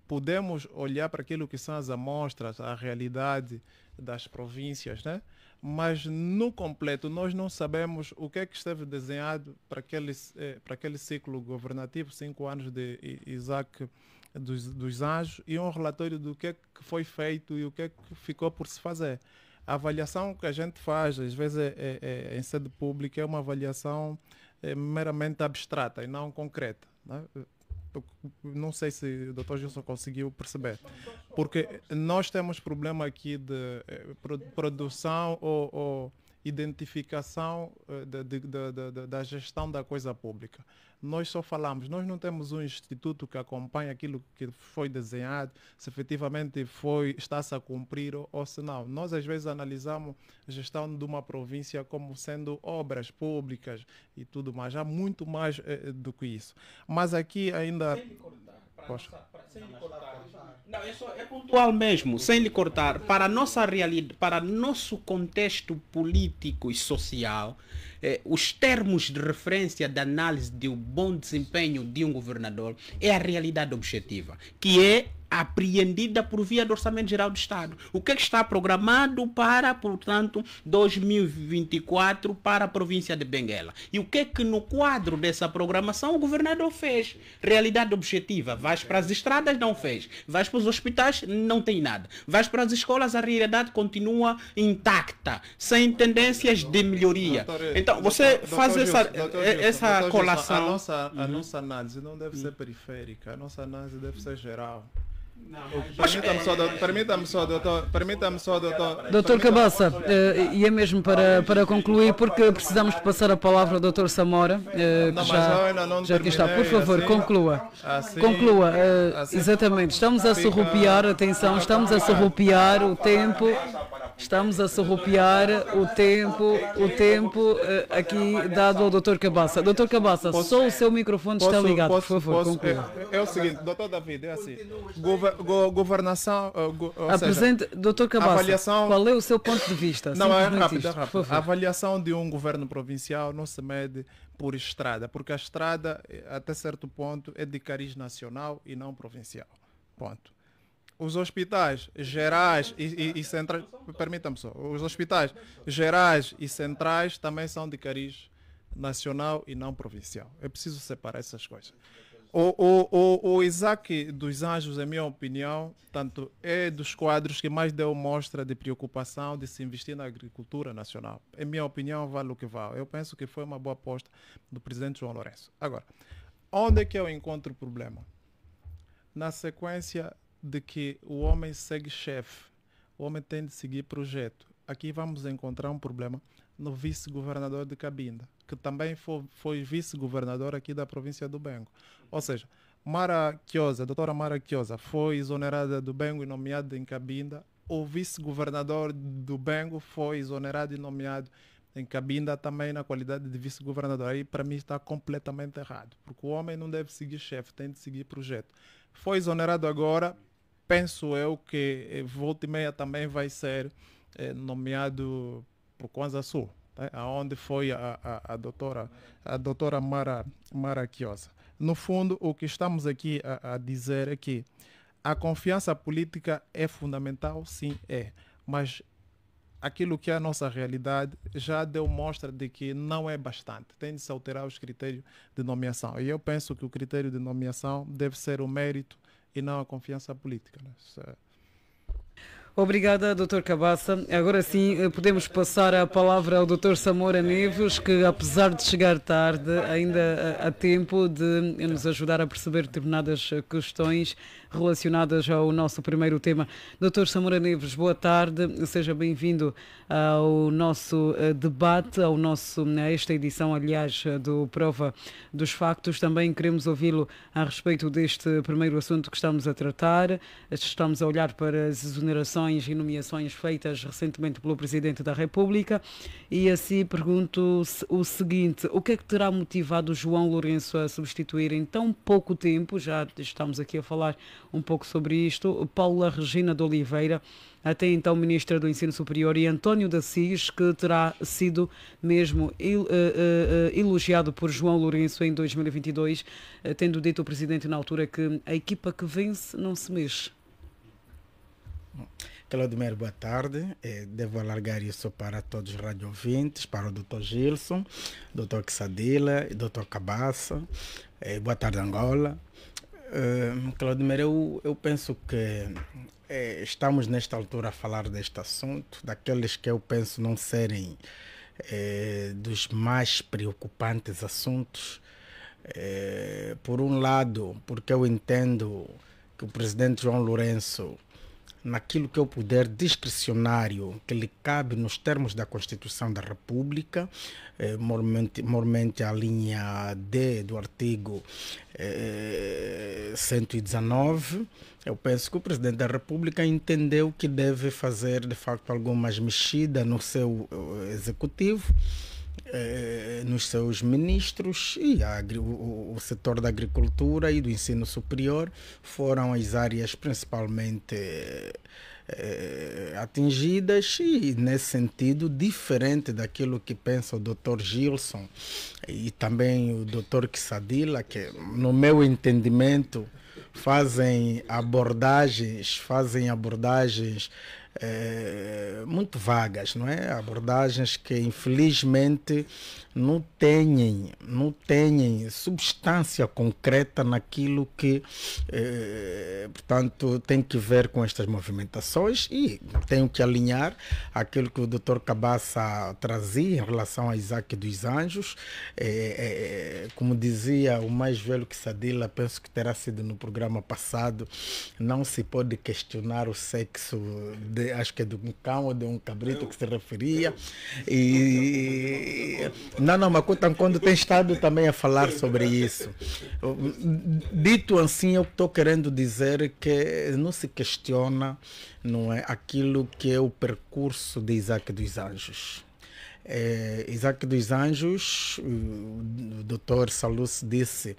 Podemos olhar para aquilo que são as amostras, a realidade das províncias, né? Mas no completo nós não sabemos o que é que esteve desenhado para aquele ciclo governativo, 5 anos de Isaac dos Anjos, e um relatório do que é que foi feito e o que é que ficou por se fazer. A avaliação que a gente faz, às vezes em sede pública, é uma avaliação meramente abstrata e não concreta, né? Não sei se o Dr. Gilson conseguiu perceber, porque nós temos problema aqui de produção ou identificação da gestão da coisa pública. Nós só falamos, nós não temos um instituto que acompanhe aquilo que foi desenhado, se efetivamente está-se a cumprir ou se não. Nós às vezes analisamos a gestão de uma província como sendo obras públicas e tudo mais. Há muito mais do que isso. Mas aqui ainda... Sem lhe cortar. Não, é pontual mesmo, sem lhe cortar. Para a nossa realidade, para nosso contexto político e social, os termos de referência de análise do bom desempenho de um governador é a realidade objetiva, que é apreendida por via do Orçamento Geral do Estado. O que está programado para, portanto, 2024 para a província de Benguela? E o que no quadro dessa programação o governador fez? Realidade objetiva. Vais para as estradas, não fez. Vais para os hospitais, não tem nada. Vais para as escolas, a realidade continua intacta, sem tendências de melhoria. Então, você faz essa colação. A nossa análise não deve ser periférica, a nossa análise deve ser geral. Permita-me só, doutor. Doutor Cabaça, e é mesmo para concluir, porque precisamos de passar a palavra ao doutor Samora, que já aqui está. Por favor, conclua. Conclua, exatamente. Estamos a surrupiar, atenção, estamos a surrupiar o tempo. Estamos a surrupiar o tempo aqui dado ao Dr. Cabaça. Dr. Cabaça, só o seu microfone está ligado, por favor, conclua. É o seguinte, Dr. David, é assim, governação... Apresente, Dr. Cabaça, qual é o seu ponto de vista? Não, é rápido. A avaliação de um governo provincial não se mede por estrada, porque a estrada, até certo ponto, é de cariz nacional e não provincial. Ponto. Os hospitais gerais e centrais, permita-me só, os hospitais gerais e centrais também são de cariz nacional e não provincial. É preciso separar essas coisas. O Isaac dos Anjos, em minha opinião, tanto é dos quadros que mais deu mostra de preocupação de se investir na agricultura nacional. Em minha opinião, vale o que vale. Eu penso que foi uma boa aposta do presidente João Lourenço. Agora, onde é que eu encontro o problema? Na sequência de que o homem segue chefe, o homem tem de seguir projeto. Aqui vamos encontrar um problema no vice-governador de Cabinda, que também foi vice-governador aqui da província do Bengo. Ou seja, a doutora Mara Quiosa foi exonerada do Bengo e nomeada em Cabinda. O vice-governador do Bengo foi exonerado e nomeado em Cabinda também na qualidade de vice-governador. Aí para mim está completamente errado, porque o homem não deve seguir chefe, tem de seguir projeto. Foi exonerado agora, penso eu que volta e meia também vai ser nomeado por Kwanza Sul, tá? Aonde foi a doutora Mara Quiosa. No fundo, o que estamos aqui a dizer é que a confiança política é fundamental, sim, é, mas aquilo que é a nossa realidade já deu mostra de que não é bastante. Tem de se alterar os critérios de nomeação. E eu penso que o critério de nomeação deve ser o mérito e não a confiança política, né? Obrigada, Dr. Cabaça. Agora sim, podemos passar a palavra ao Dr. Samora Neves, que apesar de chegar tarde, ainda há tempo de nos ajudar a perceber determinadas questões relacionadas ao nosso primeiro tema. Dr. Samora Neves, boa tarde, seja bem-vindo ao nosso debate, a esta edição, aliás, do Prova dos Factos. Também queremos ouvi-lo a respeito deste primeiro assunto que estamos a tratar. Estamos a olhar para as exonerações e nomeações feitas recentemente pelo Presidente da República e assim pergunto o seguinte: o que é que terá motivado João Lourenço a substituir em tão pouco tempo, já estamos aqui a falar um pouco sobre isto, Paula Regina de Oliveira, até então Ministra do Ensino Superior, e António da Cis, que terá sido mesmo elogiado por João Lourenço em 2022, tendo dito o Presidente na altura que a equipa que vence não se mexe. Claudemir, boa tarde. Devo alargar isso para todos os radiovintes, para o Dr. Gilson, Dr. Quessadilla, Dr. Cabaça. Boa tarde, Angola. Claudemir, eu penso que estamos nesta altura a falar deste assunto, daqueles que eu penso não serem dos mais preocupantes assuntos. Por um lado, porque eu entendo que o presidente João Lourenço, naquilo que é o poder discricionário que lhe cabe nos termos da Constituição da República, mormente a linha D do artigo 119, eu penso que o Presidente da República entendeu que deve fazer, de facto, algumas mexidas no seu executivo, nos seus ministros, e o setor da agricultura e do ensino superior foram as áreas principalmente atingidas, e nesse sentido, diferente daquilo que pensa o Dr. Gilson e também o Dr. Quessadilla, que no meu entendimento fazem abordagens muito vagas, não é? Abordagens que infelizmente não têm substância concreta naquilo que, portanto, tem que ver com estas movimentações, e tenho que alinhar aquilo que o Dr. Cabaça trazia em relação a Isaac dos Anjos. Como dizia o mais velho Quessadilla, penso que terá sido no programa passado, não se pode questionar o sexo acho que é de um cão ou de um cabrito que se referia. Não, mas quando tem estado também a falar sobre isso. Dito assim, eu estou querendo dizer que não se questiona, não é, aquilo que é o percurso de Isaac dos Anjos. Isaac dos Anjos, o Dr. Salus disse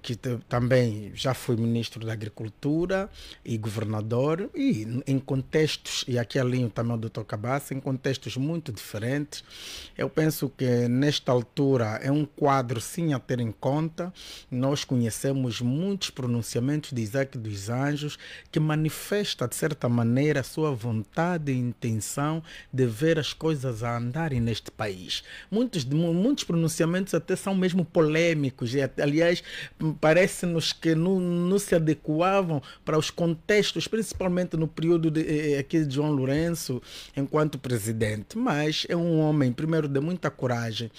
que também já foi ministro da Agricultura e governador, e em contextos, e aqui alinho também o Dr. Cabaça, em contextos muito diferentes. Eu penso que nesta altura é um quadro sim a ter em conta. Nós conhecemos muitos pronunciamentos de Isaac dos Anjos que manifesta de certa maneira a sua vontade e intenção de ver as coisas a andarem neste país. Muitos pronunciamentos até são mesmo polêmicos, e aliás parece-nos que não se adequavam para os contextos, principalmente no período aqui de João Lourenço enquanto presidente. Mas é um homem, primeiro, de muita coragem,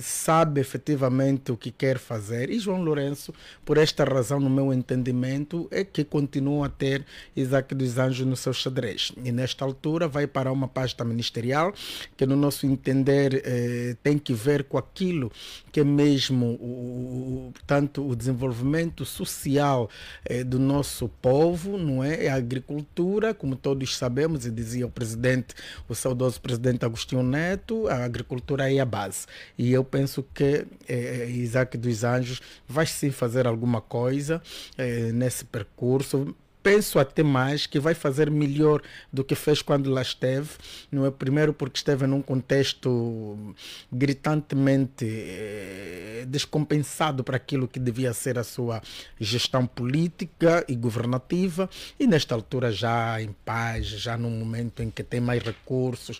sabe efetivamente o que quer fazer, e João Lourenço, por esta razão, no meu entendimento, é que continua a ter Isaac dos Anjos no seu xadrez, e nesta altura vai para uma pasta ministerial que, no nosso entender, tem que ver com aquilo que é mesmo portanto, o desenvolvimento social do nosso povo, não é? A agricultura, como todos sabemos, e dizia o saudoso presidente Agostinho Neto, a agricultura é a base. E eu penso que Isaac dos Anjos vai sim fazer alguma coisa nesse percurso. penso até mais que vai fazer melhor do que fez quando lá esteve, não é? Primeiro porque esteve num contexto gritantemente descompensado para aquilo que devia ser a sua gestão política e governativa, e nesta altura já em paz, já num momento em que tem mais recursos,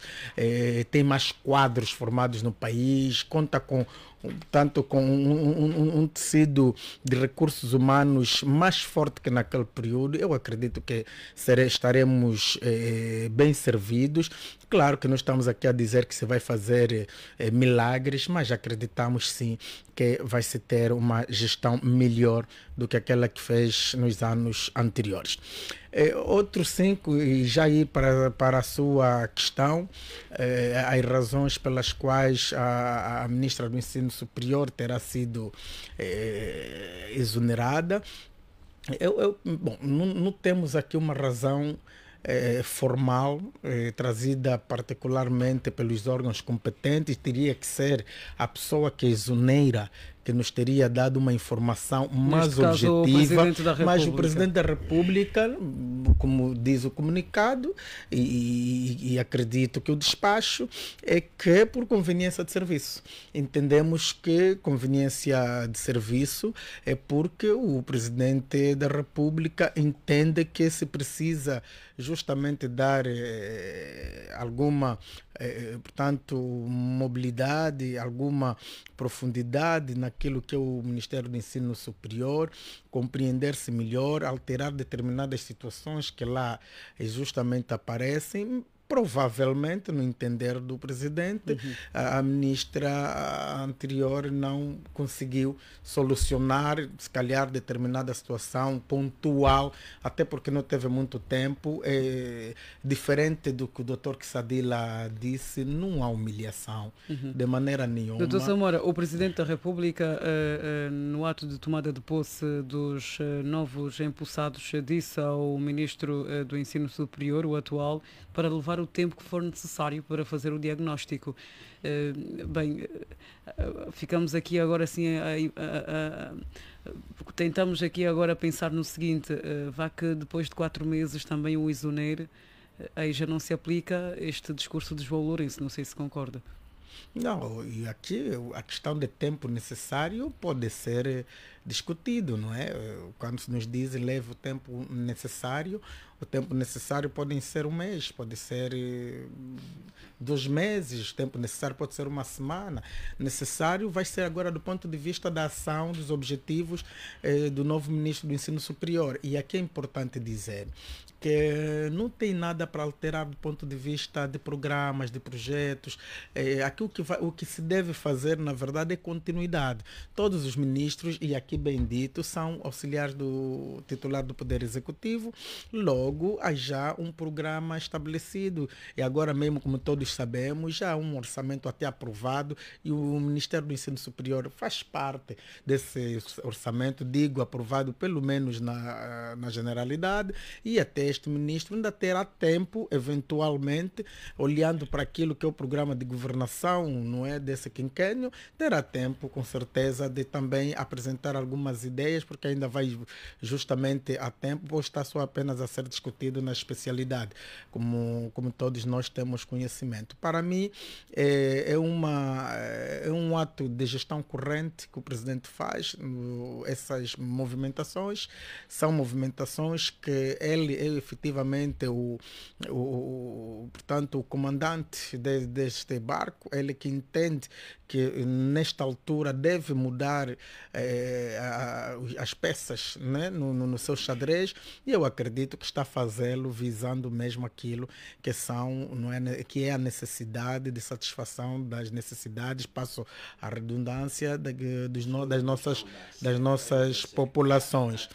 tem mais quadros formados no país, conta com tanto com um tecido de recursos humanos mais forte que naquele período. Eu acredito que estaremos bem servidos. Claro que não estamos aqui a dizer que se vai fazer milagres, mas acreditamos sim que vai se ter uma gestão melhor do que aquela que fez nos anos anteriores. Outros 5, e já ir para a sua questão, as razões pelas quais a ministra do Ensino Superior terá sido exonerada. Bom, não temos aqui uma razão formal, trazida particularmente pelos órgãos competentes. Teria que ser a pessoa que exonera que nos teria dado uma informação mais objetiva, mas o Presidente da República, como diz o comunicado, e acredito que o despacho, é que por conveniência de serviço. Entendemos que conveniência de serviço é porque o Presidente da República entende que se precisa justamente dar alguma portanto, mobilidade, alguma profundidade naquilo que é o Ministério do Ensino Superior, compreender-se melhor, alterar determinadas situações que lá justamente aparecem. Provavelmente, no entender do presidente, a ministra anterior não conseguiu solucionar, se calhar, determinada situação pontual, até porque não teve muito tempo. Diferente do que o Dr. Kissadila disse, não há humilhação, de maneira nenhuma. Dr. Samora, o Presidente da República, no ato de tomada de posse dos novos empossados, disse ao Ministro do Ensino Superior, o atual, para levar o tempo que for necessário para fazer o diagnóstico. Bem, ficamos aqui agora assim, tentamos aqui agora pensar no seguinte, vá que depois de 4 meses também o exonere, aí já não se aplica este discurso de João Lourenço, não sei se concorda. Não, e aqui a questão de tempo necessário pode ser discutido, não é? Quando se nos diz leva o tempo necessário pode ser 1 mês, pode ser 2 meses, o tempo necessário pode ser 1 semana. Necessário vai ser agora do ponto de vista da ação, dos objetivos do novo Ministro do Ensino Superior. E aqui é importante dizer que não tem nada para alterar do ponto de vista de programas, de projetos. Aqui o que se deve fazer, na verdade, é continuidade. Todos os ministros, e aqui bem dito, são auxiliares do titular do Poder Executivo. Logo, há já um programa estabelecido. E agora mesmo, como todos sabemos, já há um orçamento até aprovado e o Ministério do Ensino Superior faz parte desse orçamento, digo, aprovado pelo menos na generalidade, e até este ministro ainda terá tempo, eventualmente, olhando para aquilo que é o programa de governação, não é, desse quinquênio, terá tempo, com certeza, de também apresentar algumas ideias, porque ainda vai justamente a tempo, ou está só apenas a ser discutido na especialidade, como todos nós temos conhecimento. Para mim, é um ato de gestão corrente que o presidente faz. Essas movimentações são movimentações que ele é efetivamente portanto, o comandante deste barco, ele que entende que nesta altura deve mudar as peças, né, no seu xadrez, e eu acredito que está a fazê-lo visando mesmo aquilo que que é a necessidade de satisfação das necessidades, passo a redundância das nossas populações.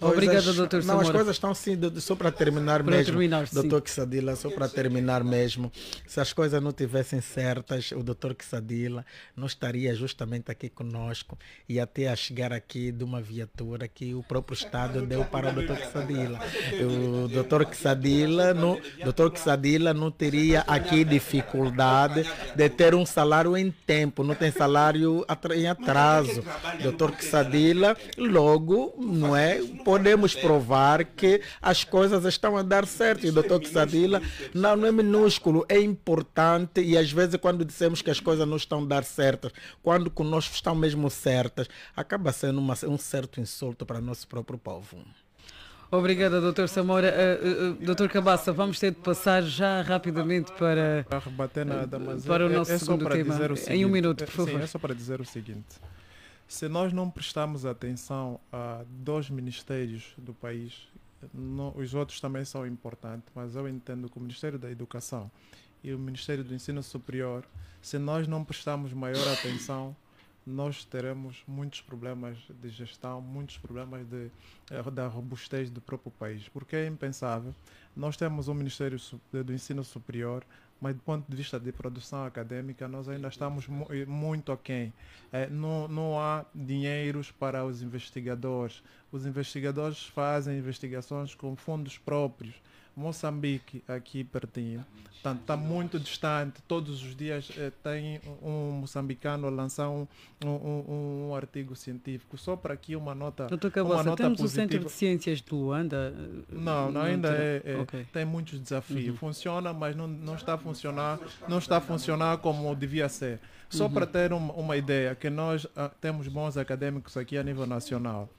Obrigada, Dr. Samora. Não, as coisas estão assim, só para terminar mesmo, Dr. Kissadila, só para terminar mesmo, se as coisas não tivessem certas, o Dr. Kissadila não estaria justamente aqui conosco, e até a chegar aqui de uma viatura que o próprio Estado deu para o Dr. Quisadila. O Dr. Quisadila não teria aqui dificuldade de ter um salário em tempo, não tem salário em atraso. Dr. Quisadila, logo, não é? Podemos provar que as coisas estão a dar certo. E o Dr. Quisadila não é minúsculo, é importante, e às vezes quando dissemos que as coisas não estão a dar certas, quando conosco estão mesmo certas, acaba sendo um certo insulto para o nosso próprio povo. Obrigada, Dr. Samora. Dr. Cabaça, vamos ter de passar já rapidamente para rebater nada, mas para o nosso segundo tema. Em um minuto, por favor. Sim, é só para dizer o seguinte. Se nós não prestarmos atenção a 2 ministérios do país, os outros também são importantes, mas eu entendo que o Ministério da Educação e o Ministério do Ensino Superior, se nós não prestarmos maior atenção, nós teremos muitos problemas de gestão, muitos problemas da robustez do próprio país, porque é impensável. Nós temos um Ministério do Ensino Superior, mas do ponto de vista de produção acadêmica, nós ainda estamos muito aquém. Não há dinheiros para os investigadores. Os investigadores fazem investigações com fundos próprios. Moçambique, aqui pertinho, está muito distante. Todos os dias tem um moçambicano a lançar um artigo científico. Só para aqui uma nota, Dr. Cabaça, uma nota temos positiva. o Centro de Ciências de Luanda? Não, ainda okay. Tem muitos desafios. Funciona, mas não está a funcionar como devia ser. Só para ter uma ideia, que nós temos bons acadêmicos aqui a nível nacional.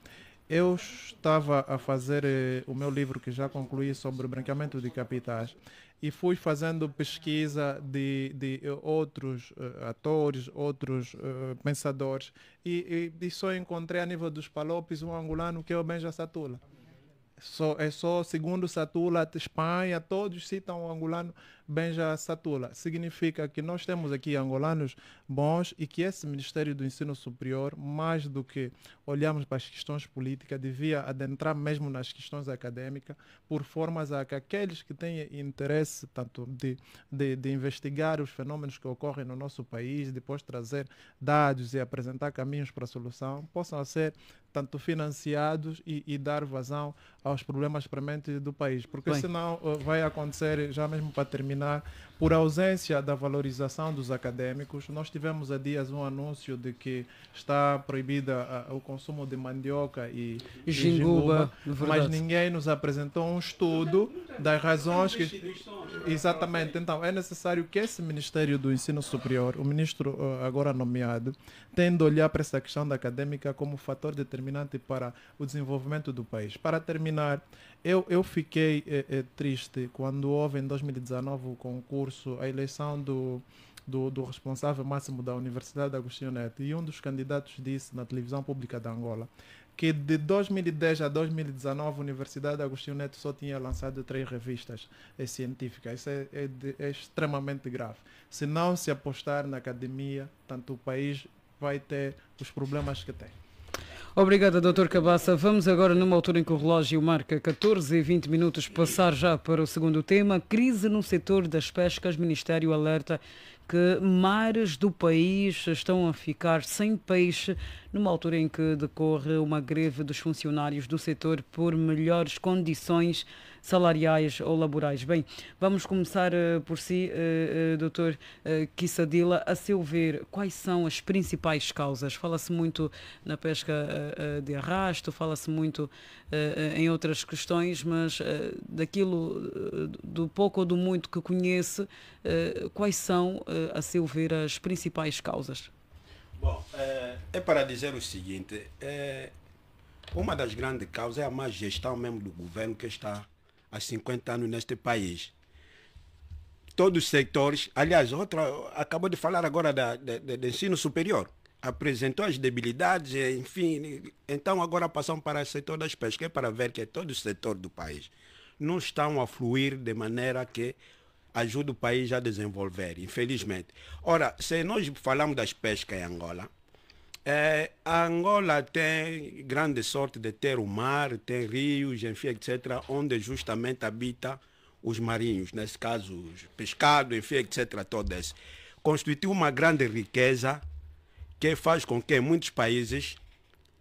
Eu estava a fazer o meu livro, que já concluí, sobre o branqueamento de capitais, e fui fazendo pesquisa de outros atores, outros pensadores, e só encontrei a nível dos Palopes um angolano, que é o Benja Satula. Segundo Satula, Espanha, todos citam o angolano Benja Satula. Significa que nós temos aqui angolanos bons, e que esse Ministério do Ensino Superior, mais do que olharmos para as questões políticas, devia adentrar mesmo nas questões acadêmicas, por formas a que aqueles que têm interesse tanto de investigar os fenômenos que ocorrem no nosso país, depois trazer dados e apresentar caminhos para a solução, possam ser tanto financiados e dar vazão aos problemas prementes do país. Porque senão vai acontecer, já mesmo para terminar, por ausência da valorização dos acadêmicos. Nós tivemos há dias um anúncio de que está proibida o consumo de mandioca e jinguba, mas ninguém nos apresentou um estudo das razões que... Exatamente. Então, é necessário que esse Ministério do Ensino Superior, o ministro agora nomeado, tende a olhar para essa questão da acadêmica como fator determinante para o desenvolvimento do país. Para terminar, eu fiquei triste quando houve em 2019 o concurso, a eleição do responsável máximo da Universidade Agostinho Neto, e um dos candidatos disse na televisão pública de Angola que de 2010 a 2019 a Universidade Agostinho Neto só tinha lançado 3 revistas científicas. Isso é extremamente grave. Se não se apostar na academia, tanto o país vai ter os problemas que tem. Obrigada, Dr. Cabaça. Vamos agora, numa altura em que o relógio marca 14h20, passar já para o segundo tema. Crise no setor das pescas. Ministério alerta que mares do país estão a ficar sem peixe, numa altura em que decorre uma greve dos funcionários do setor por melhores condições salariais ou laborais. Bem, vamos começar por si, Dr. Quisadila. A seu ver, quais são as principais causas? Fala-se muito na pesca de arrasto, fala-se muito em outras questões, mas daquilo, do pouco ou do muito que conhece, quais são, a seu ver, as principais causas? Bom, é para dizer o seguinte, uma das grandes causas é a má gestão mesmo do governo que está há 50 anos neste país. Todos os setores, aliás, acabou de falar agora do ensino superior, apresentou as debilidades, enfim, então agora passamos para o setor das pescas, para ver que todo o setor do país não estão a fluir de maneira que ajuda o país a desenvolver, infelizmente. Ora, se nós falamos das pescas em Angola, a Angola tem grande sorte de ter o mar, tem rios, enfim, etc., onde justamente habita os marinhos, nesse caso, os pescados, enfim, etc., todo esse. Constitui uma grande riqueza que faz com que muitos países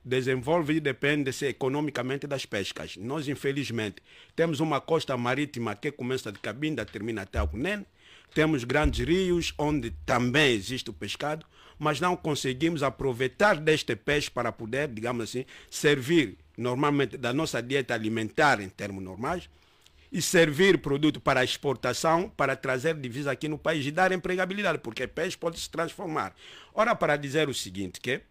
desenvolve e depende-se economicamente das pescas. Nós, infelizmente, temos uma costa marítima que começa de Cabinda, termina até Alcunene. Temos grandes rios onde também existe o pescado, mas não conseguimos aproveitar deste peixe para poder, digamos assim, servir normalmente da nossa dieta alimentar em termos normais e servir produto para exportação, para trazer divisa aqui no país e dar empregabilidade, porque peixe pode se transformar. Ora, para dizer o seguinte, que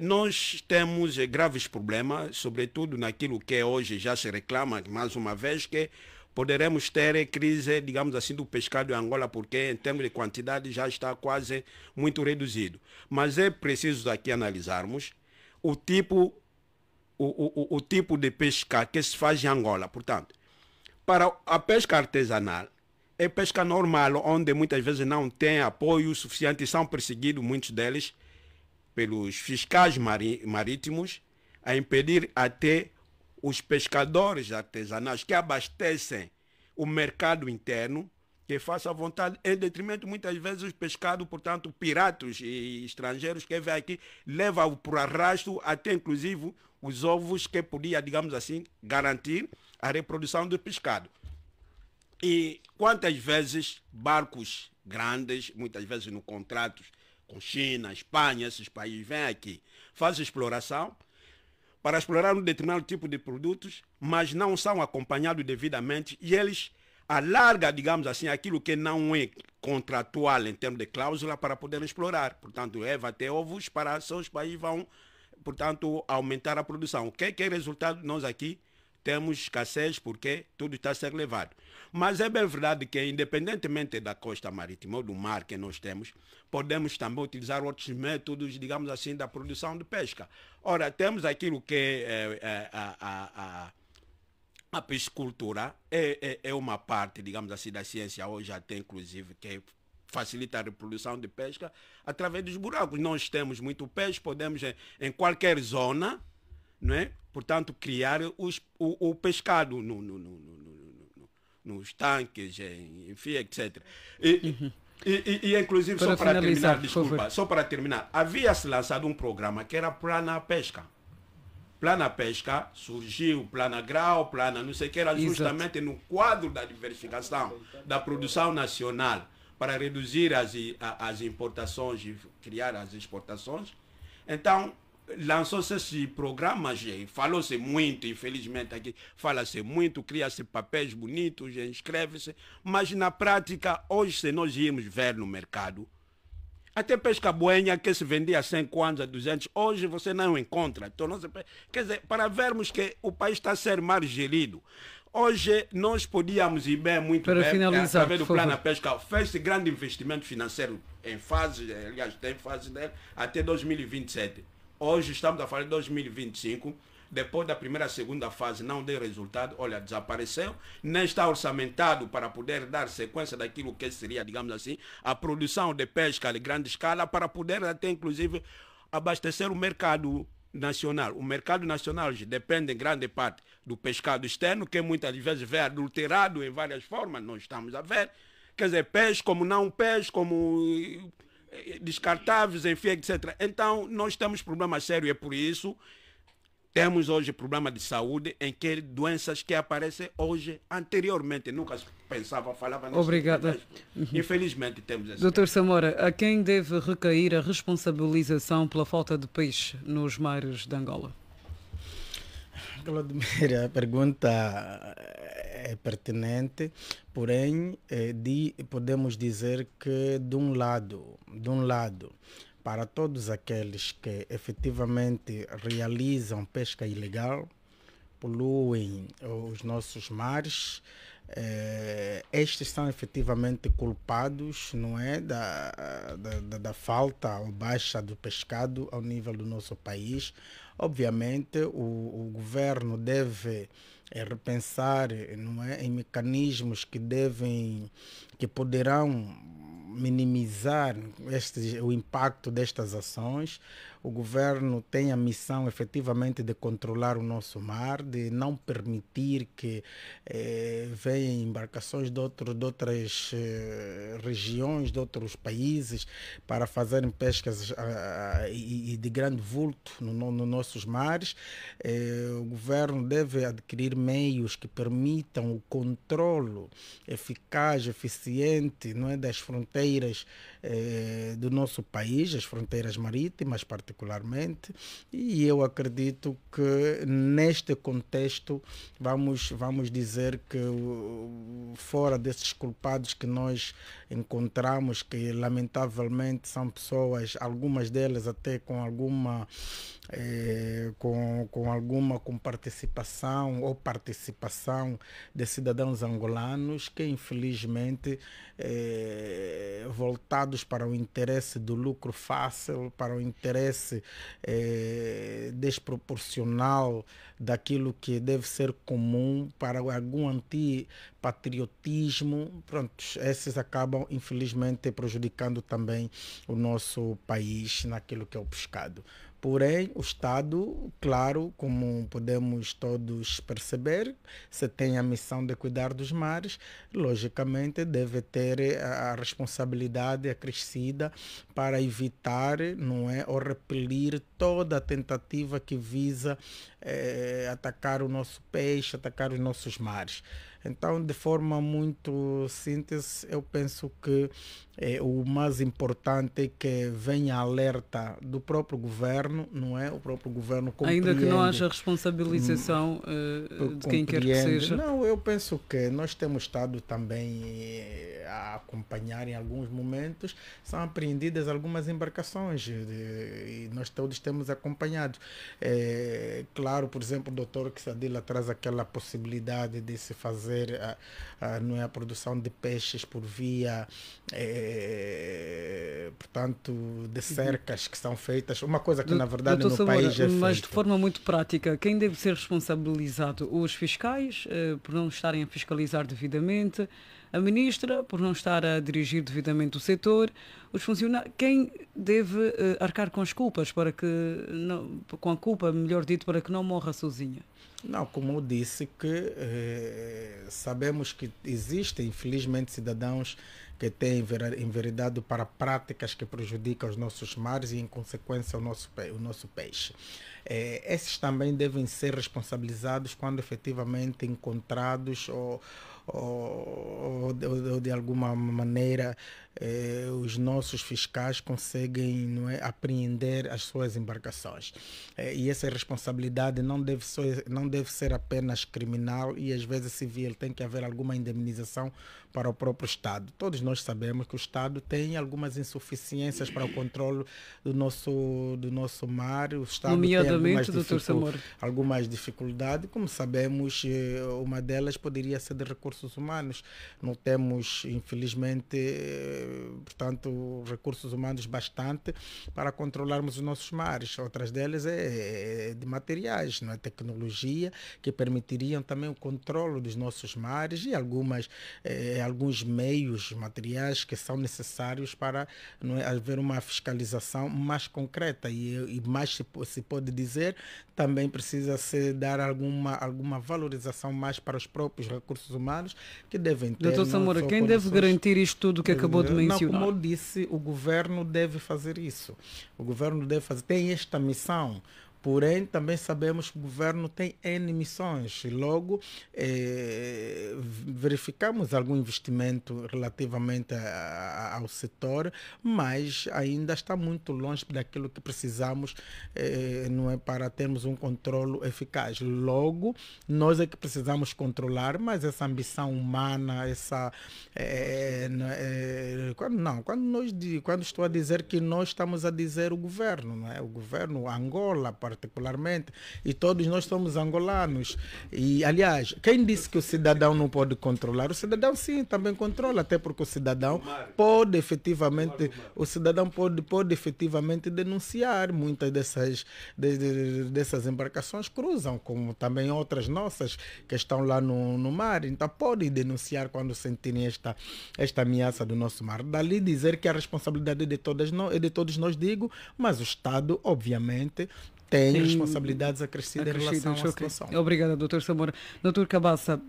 nós temos graves problemas, sobretudo naquilo que hoje já se reclama, mais uma vez, que poderemos ter crise, digamos assim, do pescado em Angola, porque em termos de quantidade já está quase muito reduzido. Mas é preciso aqui analisarmos o tipo de pesca que se faz em Angola. Portanto, para a pesca artesanal, é pesca normal, onde muitas vezes não tem apoio suficiente e são perseguidos, muitos deles, pelos fiscais marítimos, a impedir até os pescadores artesanais que abastecem o mercado interno, que façam a vontade, em detrimento, muitas vezes, os pescados, portanto, piratas e estrangeiros que vêm aqui, levam por arrasto até, inclusive, os ovos que podia, digamos assim, garantir a reprodução do pescado. E quantas vezes barcos grandes, muitas vezes no contratos com China, Espanha, esses países vêm aqui, fazem exploração, para explorar um determinado tipo de produtos, mas não são acompanhados devidamente e eles alargam, digamos assim, aquilo que não é contratual em termos de cláusula para poder explorar. Portanto, leva até ovos para seus países vão, portanto, aumentar a produção. O que é resultado? Nós aqui temos escassez porque tudo está a ser levado. Mas é bem verdade que, independentemente da costa marítima ou do mar que nós temos, podemos também utilizar outros métodos, digamos assim, da produção de pesca. Ora, temos aquilo que a piscicultura é uma parte, digamos assim, da ciência hoje até, inclusive, que facilita a reprodução de pesca através dos buracos. Nós temos muito peixe, podemos, em qualquer zona, não é? Portanto, criar o pescado nos tanques, enfim, etc. E inclusive, para só para finalizar, terminar, desculpa, só para terminar, havia-se lançado um programa que era Plana Pesca. Plana Pesca surgiu, Plana Grau, Plana não sei o que, era justamente no quadro da diversificação da produção nacional para reduzir as importações e criar as exportações. Então, lançou-se esse programa, falou-se muito, infelizmente aqui fala-se muito, cria-se papéis bonitos, inscreve-se, mas na prática, hoje, se nós irmos ver no mercado, até pesca boenha que se vendia há 5 anos, a 200, hoje você não encontra. Então, quer dizer, para vermos que o país está a ser mal gerido. Hoje nós podíamos ir bem, muito para bem, finalizar, através do Plano Pesca, fez-se grande investimento financeiro em fase, aliás, tem fase dele, até 2027. Hoje estamos a falar de 2025, depois da primeira, segunda fase não deu resultado, olha, desapareceu, nem está orçamentado para poder dar sequência daquilo que seria, digamos assim, a produção de pesca de grande escala para poder até, inclusive, abastecer o mercado nacional. O mercado nacional depende em grande parte do pescado externo, que muitas vezes vem adulterado em várias formas, nós estamos a ver, quer dizer, peixe como não peixe, como descartáveis, enfim, etc. Então, nós temos problemas sérios e é por isso temos hoje problema de saúde em que doenças que aparecem hoje, anteriormente, nunca se pensava, falava nisso. Obrigada. Infelizmente temos esse. Dr. Samora, a quem deve recair a responsabilização pela falta de peixe nos mares de Angola? Claudemir, a pergunta é pertinente, porém podemos dizer que de um lado, para todos aqueles que efetivamente realizam pesca ilegal, poluem os nossos mares, estes são efetivamente culpados, não é, da falta ou baixa do pescado ao nível do nosso país. Obviamente, o governo deve repensar, não é, em mecanismos que poderão minimizar o impacto destas ações. o governo tem a missão efetivamente de controlar o nosso mar, de não permitir que venham embarcações de outras regiões, de outros países, para fazerem pescas e de grande vulto nos nossos mares. O governo deve adquirir meios que permitam o controlo eficaz, eficiente, não é, das fronteiras do nosso país, as fronteiras marítimas particularmente, e eu acredito que neste contexto vamos dizer que fora desses culpados que nós encontramos, que lamentavelmente são pessoas, algumas delas até com alguma com participação de cidadãos angolanos que infelizmente voltados para o interesse do lucro fácil, para o interesse desproporcional daquilo que deve ser comum, para algum antipatriotismo, pronto, esses acabam infelizmente prejudicando também o nosso país naquilo que é o pescado. Porém, o Estado, claro, como podemos todos perceber, se tem a missão de cuidar dos mares, logicamente deve ter a responsabilidade acrescida para evitar, não é, ou repelir toda a tentativa que visa atacar o nosso peixe, atacar os nossos mares. Então, de forma muito síntese, eu penso que o mais importante é que venha alerta do próprio governo, não é? O próprio governo compreende. Ainda que não haja responsabilização de quem quer que seja. Não, eu penso que nós temos estado também a acompanhar em alguns momentos, são apreendidas algumas embarcações e nós todos temos acompanhado. Claro, por exemplo, o doutor Kissadila traz aquela possibilidade de se fazer não é, a produção de peixes por via portanto de cercas que são feitas, uma coisa que na verdade no país é feita. Mas de forma muito prática, quem deve ser responsabilizado? Os fiscais por não estarem a fiscalizar devidamente, a ministra por não estar a dirigir devidamente o setor, os funcionários, quem deve arcar com as culpas para que não, com a culpa, melhor dito, para que não morra sozinha? Não, como eu disse, que sabemos que existem, infelizmente, cidadãos que têm enveredado para práticas que prejudicam os nossos mares e, em consequência, o nosso peixe. Esses também devem ser responsabilizados quando efetivamente encontrados ou de alguma maneira os nossos fiscais conseguem, não é, apreender as suas embarcações. E essa responsabilidade não deve ser apenas criminal e às vezes civil, tem que haver alguma indemnização para o próprio Estado. Todos nós sabemos que o Estado tem algumas insuficiências para o controle do nosso mar. O Estado tem algumas dificuldades. Como sabemos, uma delas poderia ser de recursos humanos. Não temos, infelizmente, portanto, recursos humanos bastante para controlarmos os nossos mares. Outras delas é de materiais, não é? Tecnologia, que permitiriam também o controle dos nossos mares e alguns meios materiais que são necessários para, não é, haver uma fiscalização mais concreta e mais se pode dizer, também precisa se dar alguma valorização mais para os próprios recursos humanos que devem ter. Doutor Samora, quem deve garantir isto tudo que acabou de mencionar? Não, como eu disse, o governo deve fazer isso. O governo deve fazer, tem esta missão. Porém, também sabemos que o governo tem N missões e logo verificamos algum investimento relativamente ao setor, mas ainda está muito longe daquilo que precisamos, não é, para termos um controle eficaz. Logo, nós é que precisamos controlar, mas essa ambição humana, quando estou a dizer que nós estamos a dizer o governo, não é? O governo, Angola, particularmente, e todos nós somos angolanos. E, aliás, quem disse que o cidadão não pode controlar? O cidadão sim, também controla, até porque o cidadão pode efetivamente, pode efetivamente denunciar. Muitas dessas embarcações cruzam, como também outras nossas que estão lá no mar, então pode denunciar quando sentirem esta ameaça do nosso mar. Dali dizer que a responsabilidade de todos nós, digo, mas o Estado, obviamente, tem responsabilidades acrescidas em relação à situação. Obrigada, Dr. Samora. Dr. Cabaça,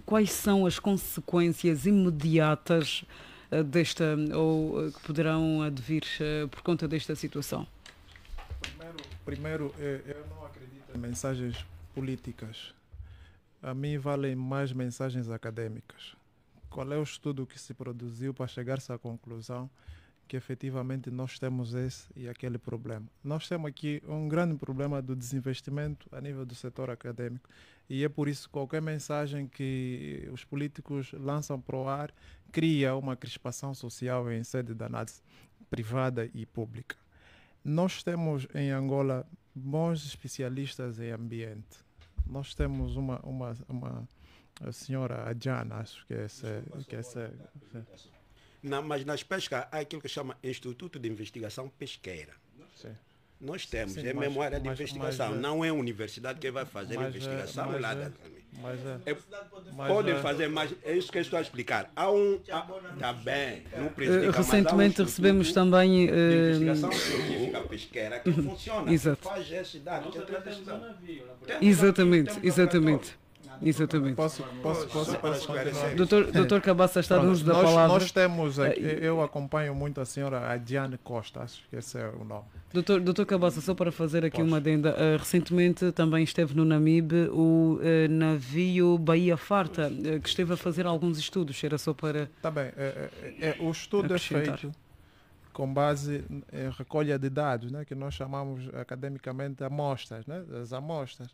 quais são as consequências imediatas ou que poderão advir por conta desta situação? Primeiro, eu não acredito em mensagens políticas. A mim valem mais mensagens acadêmicas. Qual é o estudo que se produziu para chegar-se à conclusão que efetivamente nós temos esse e aquele problema? Nós temos aqui um grande problema do desinvestimento a nível do setor acadêmico, e é por isso que qualquer mensagem que os políticos lançam para o ar cria uma crispação social em sede de análise privada e pública. Nós temos em Angola bons especialistas em ambiente. Nós temos a senhora Adjana, acho que é essa. Não, mas nas pescas há aquilo que chama Instituto de Investigação Pesqueira. Sim. Nós temos, Sim, é mesmo área de investigação, não é a universidade que vai fazer a investigação lá dentro. Podem fazer, mas é isso que eu estou a explicar. Está bem, não prejudica, recentemente recebemos também investigação científica pesqueira que funciona. Exato. Faz esse dado. Exatamente. Posso esclarecer? Doutor Cabaça está no uso da palavra. Nós temos, eu acompanho muito a senhora Adjane Costa, acho que esse é o nome. Doutor Cabaça, só para fazer aqui uma adenda, recentemente também esteve no Namibe o navio Bahia Farta, que esteve a fazer alguns estudos, era só para... Está bem, o estudo é feito com base em recolha de dados, né, que nós chamamos academicamente amostras, né, as amostras.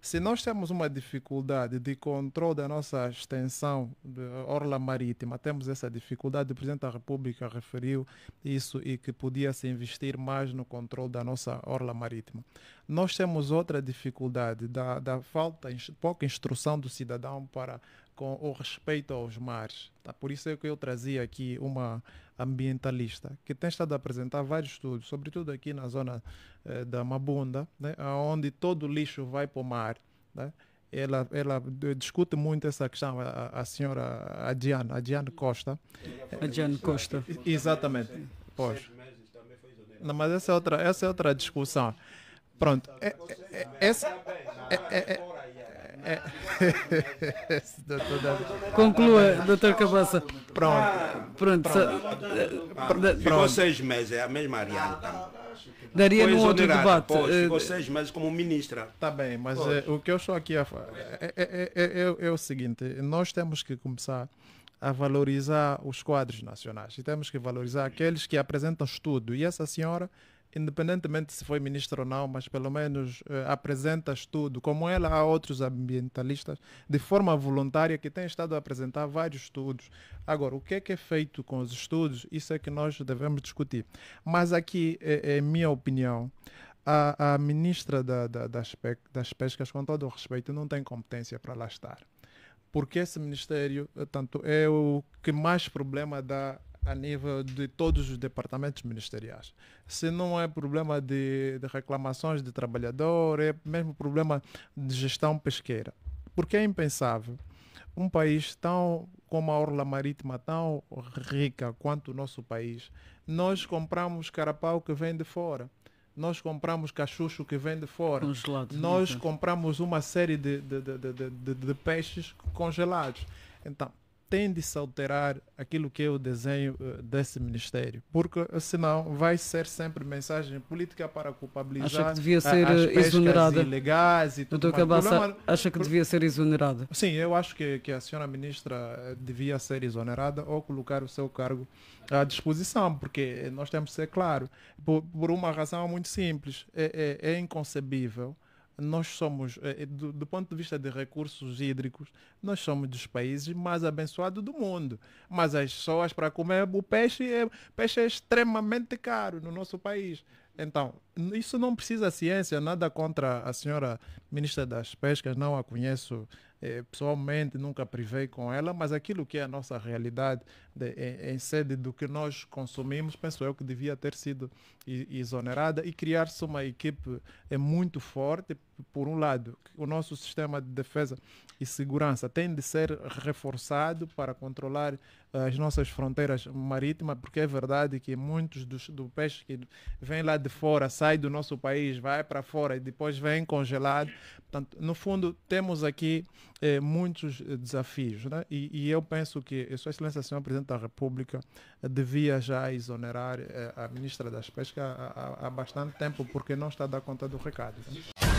Se nós temos uma dificuldade de controle da nossa extensão de orla marítima, temos essa dificuldade, o Presidente da República referiu isso e que podia se investir mais no controle da nossa orla marítima. Nós temos outra dificuldade da pouca instrução do cidadão com o respeito aos mares. Tá? Por isso é que eu trazia aqui uma ambientalista que tem estado a apresentar vários estudos, sobretudo aqui na zona da Mabunda, né, onde todo o lixo vai para o mar. Né? Ela discute muito essa questão, a senhora Adjane Costa. Adjane Costa. Exatamente. Pois. Não, mas essa é outra discussão. Pronto. Conclua, Dr. Cabaça. Pronto. Ficou 6 meses, é a mesma Ariane. Daria num outro debate. Ficou 6 meses como ministra. Está bem, mas o que eu estou aqui a falar é o seguinte: nós temos que começar a valorizar os quadros nacionais e temos que valorizar aqueles que apresentam estudo. E essa senhora, independentemente se foi ministra ou não, mas pelo menos apresenta estudo, como ela, há outros ambientalistas de forma voluntária que têm estado a apresentar vários estudos. Agora, o que é feito com os estudos, isso é que nós devemos discutir. Mas aqui, em minha opinião, a ministra das Pescas, com todo o respeito, não tem competência para lá estar. Porque esse ministério, tanto é o que mais problema dá a nível de todos os departamentos ministeriais. Se não é problema de reclamações de trabalhador, é mesmo problema de gestão pesqueira. Porque é impensável um país com uma orla marítima tão rica quanto o nosso país, nós compramos carapau que vem de fora. Nós compramos cachucho que vem de fora. Congelado. Nós compramos uma série de peixes congelados. Então, tem de se alterar aquilo que é o desenho desse ministério, porque senão vai ser sempre mensagem política para culpabilizar. Acha que devia ser exonerada? Ilegais e tudo mais. Cabaça, acha que devia ser exonerada? Sim, eu acho que a senhora ministra devia ser exonerada ou colocar o seu cargo à disposição, porque nós temos que ser claro, por uma razão muito simples, é inconcebível. Nós somos, do ponto de vista de recursos hídricos, nós somos dos países mais abençoados do mundo. Mas as pessoas, para comer o peixe é extremamente caro no nosso país. Então, isso não precisa ciência, nada contra a senhora ministra das Pescas, não a conheço pessoalmente, nunca privei com ela, mas aquilo que é a nossa realidade em sede do que nós consumimos, penso eu que devia ter sido exonerada e criar-se uma equipe muito forte. Por um lado, o nosso sistema de defesa e segurança tem de ser reforçado para controlar as nossas fronteiras marítimas, porque é verdade que muitos do peixe que vem lá de fora, sai do nosso país, vai para fora e depois vem congelado. Portanto, no fundo, temos aqui muitos desafios, né? E eu penso que a Sua Excelência, a Senhora Presidente da República, devia já exonerar a Ministra das Pescas há bastante tempo, porque não está a dar conta do recado, né?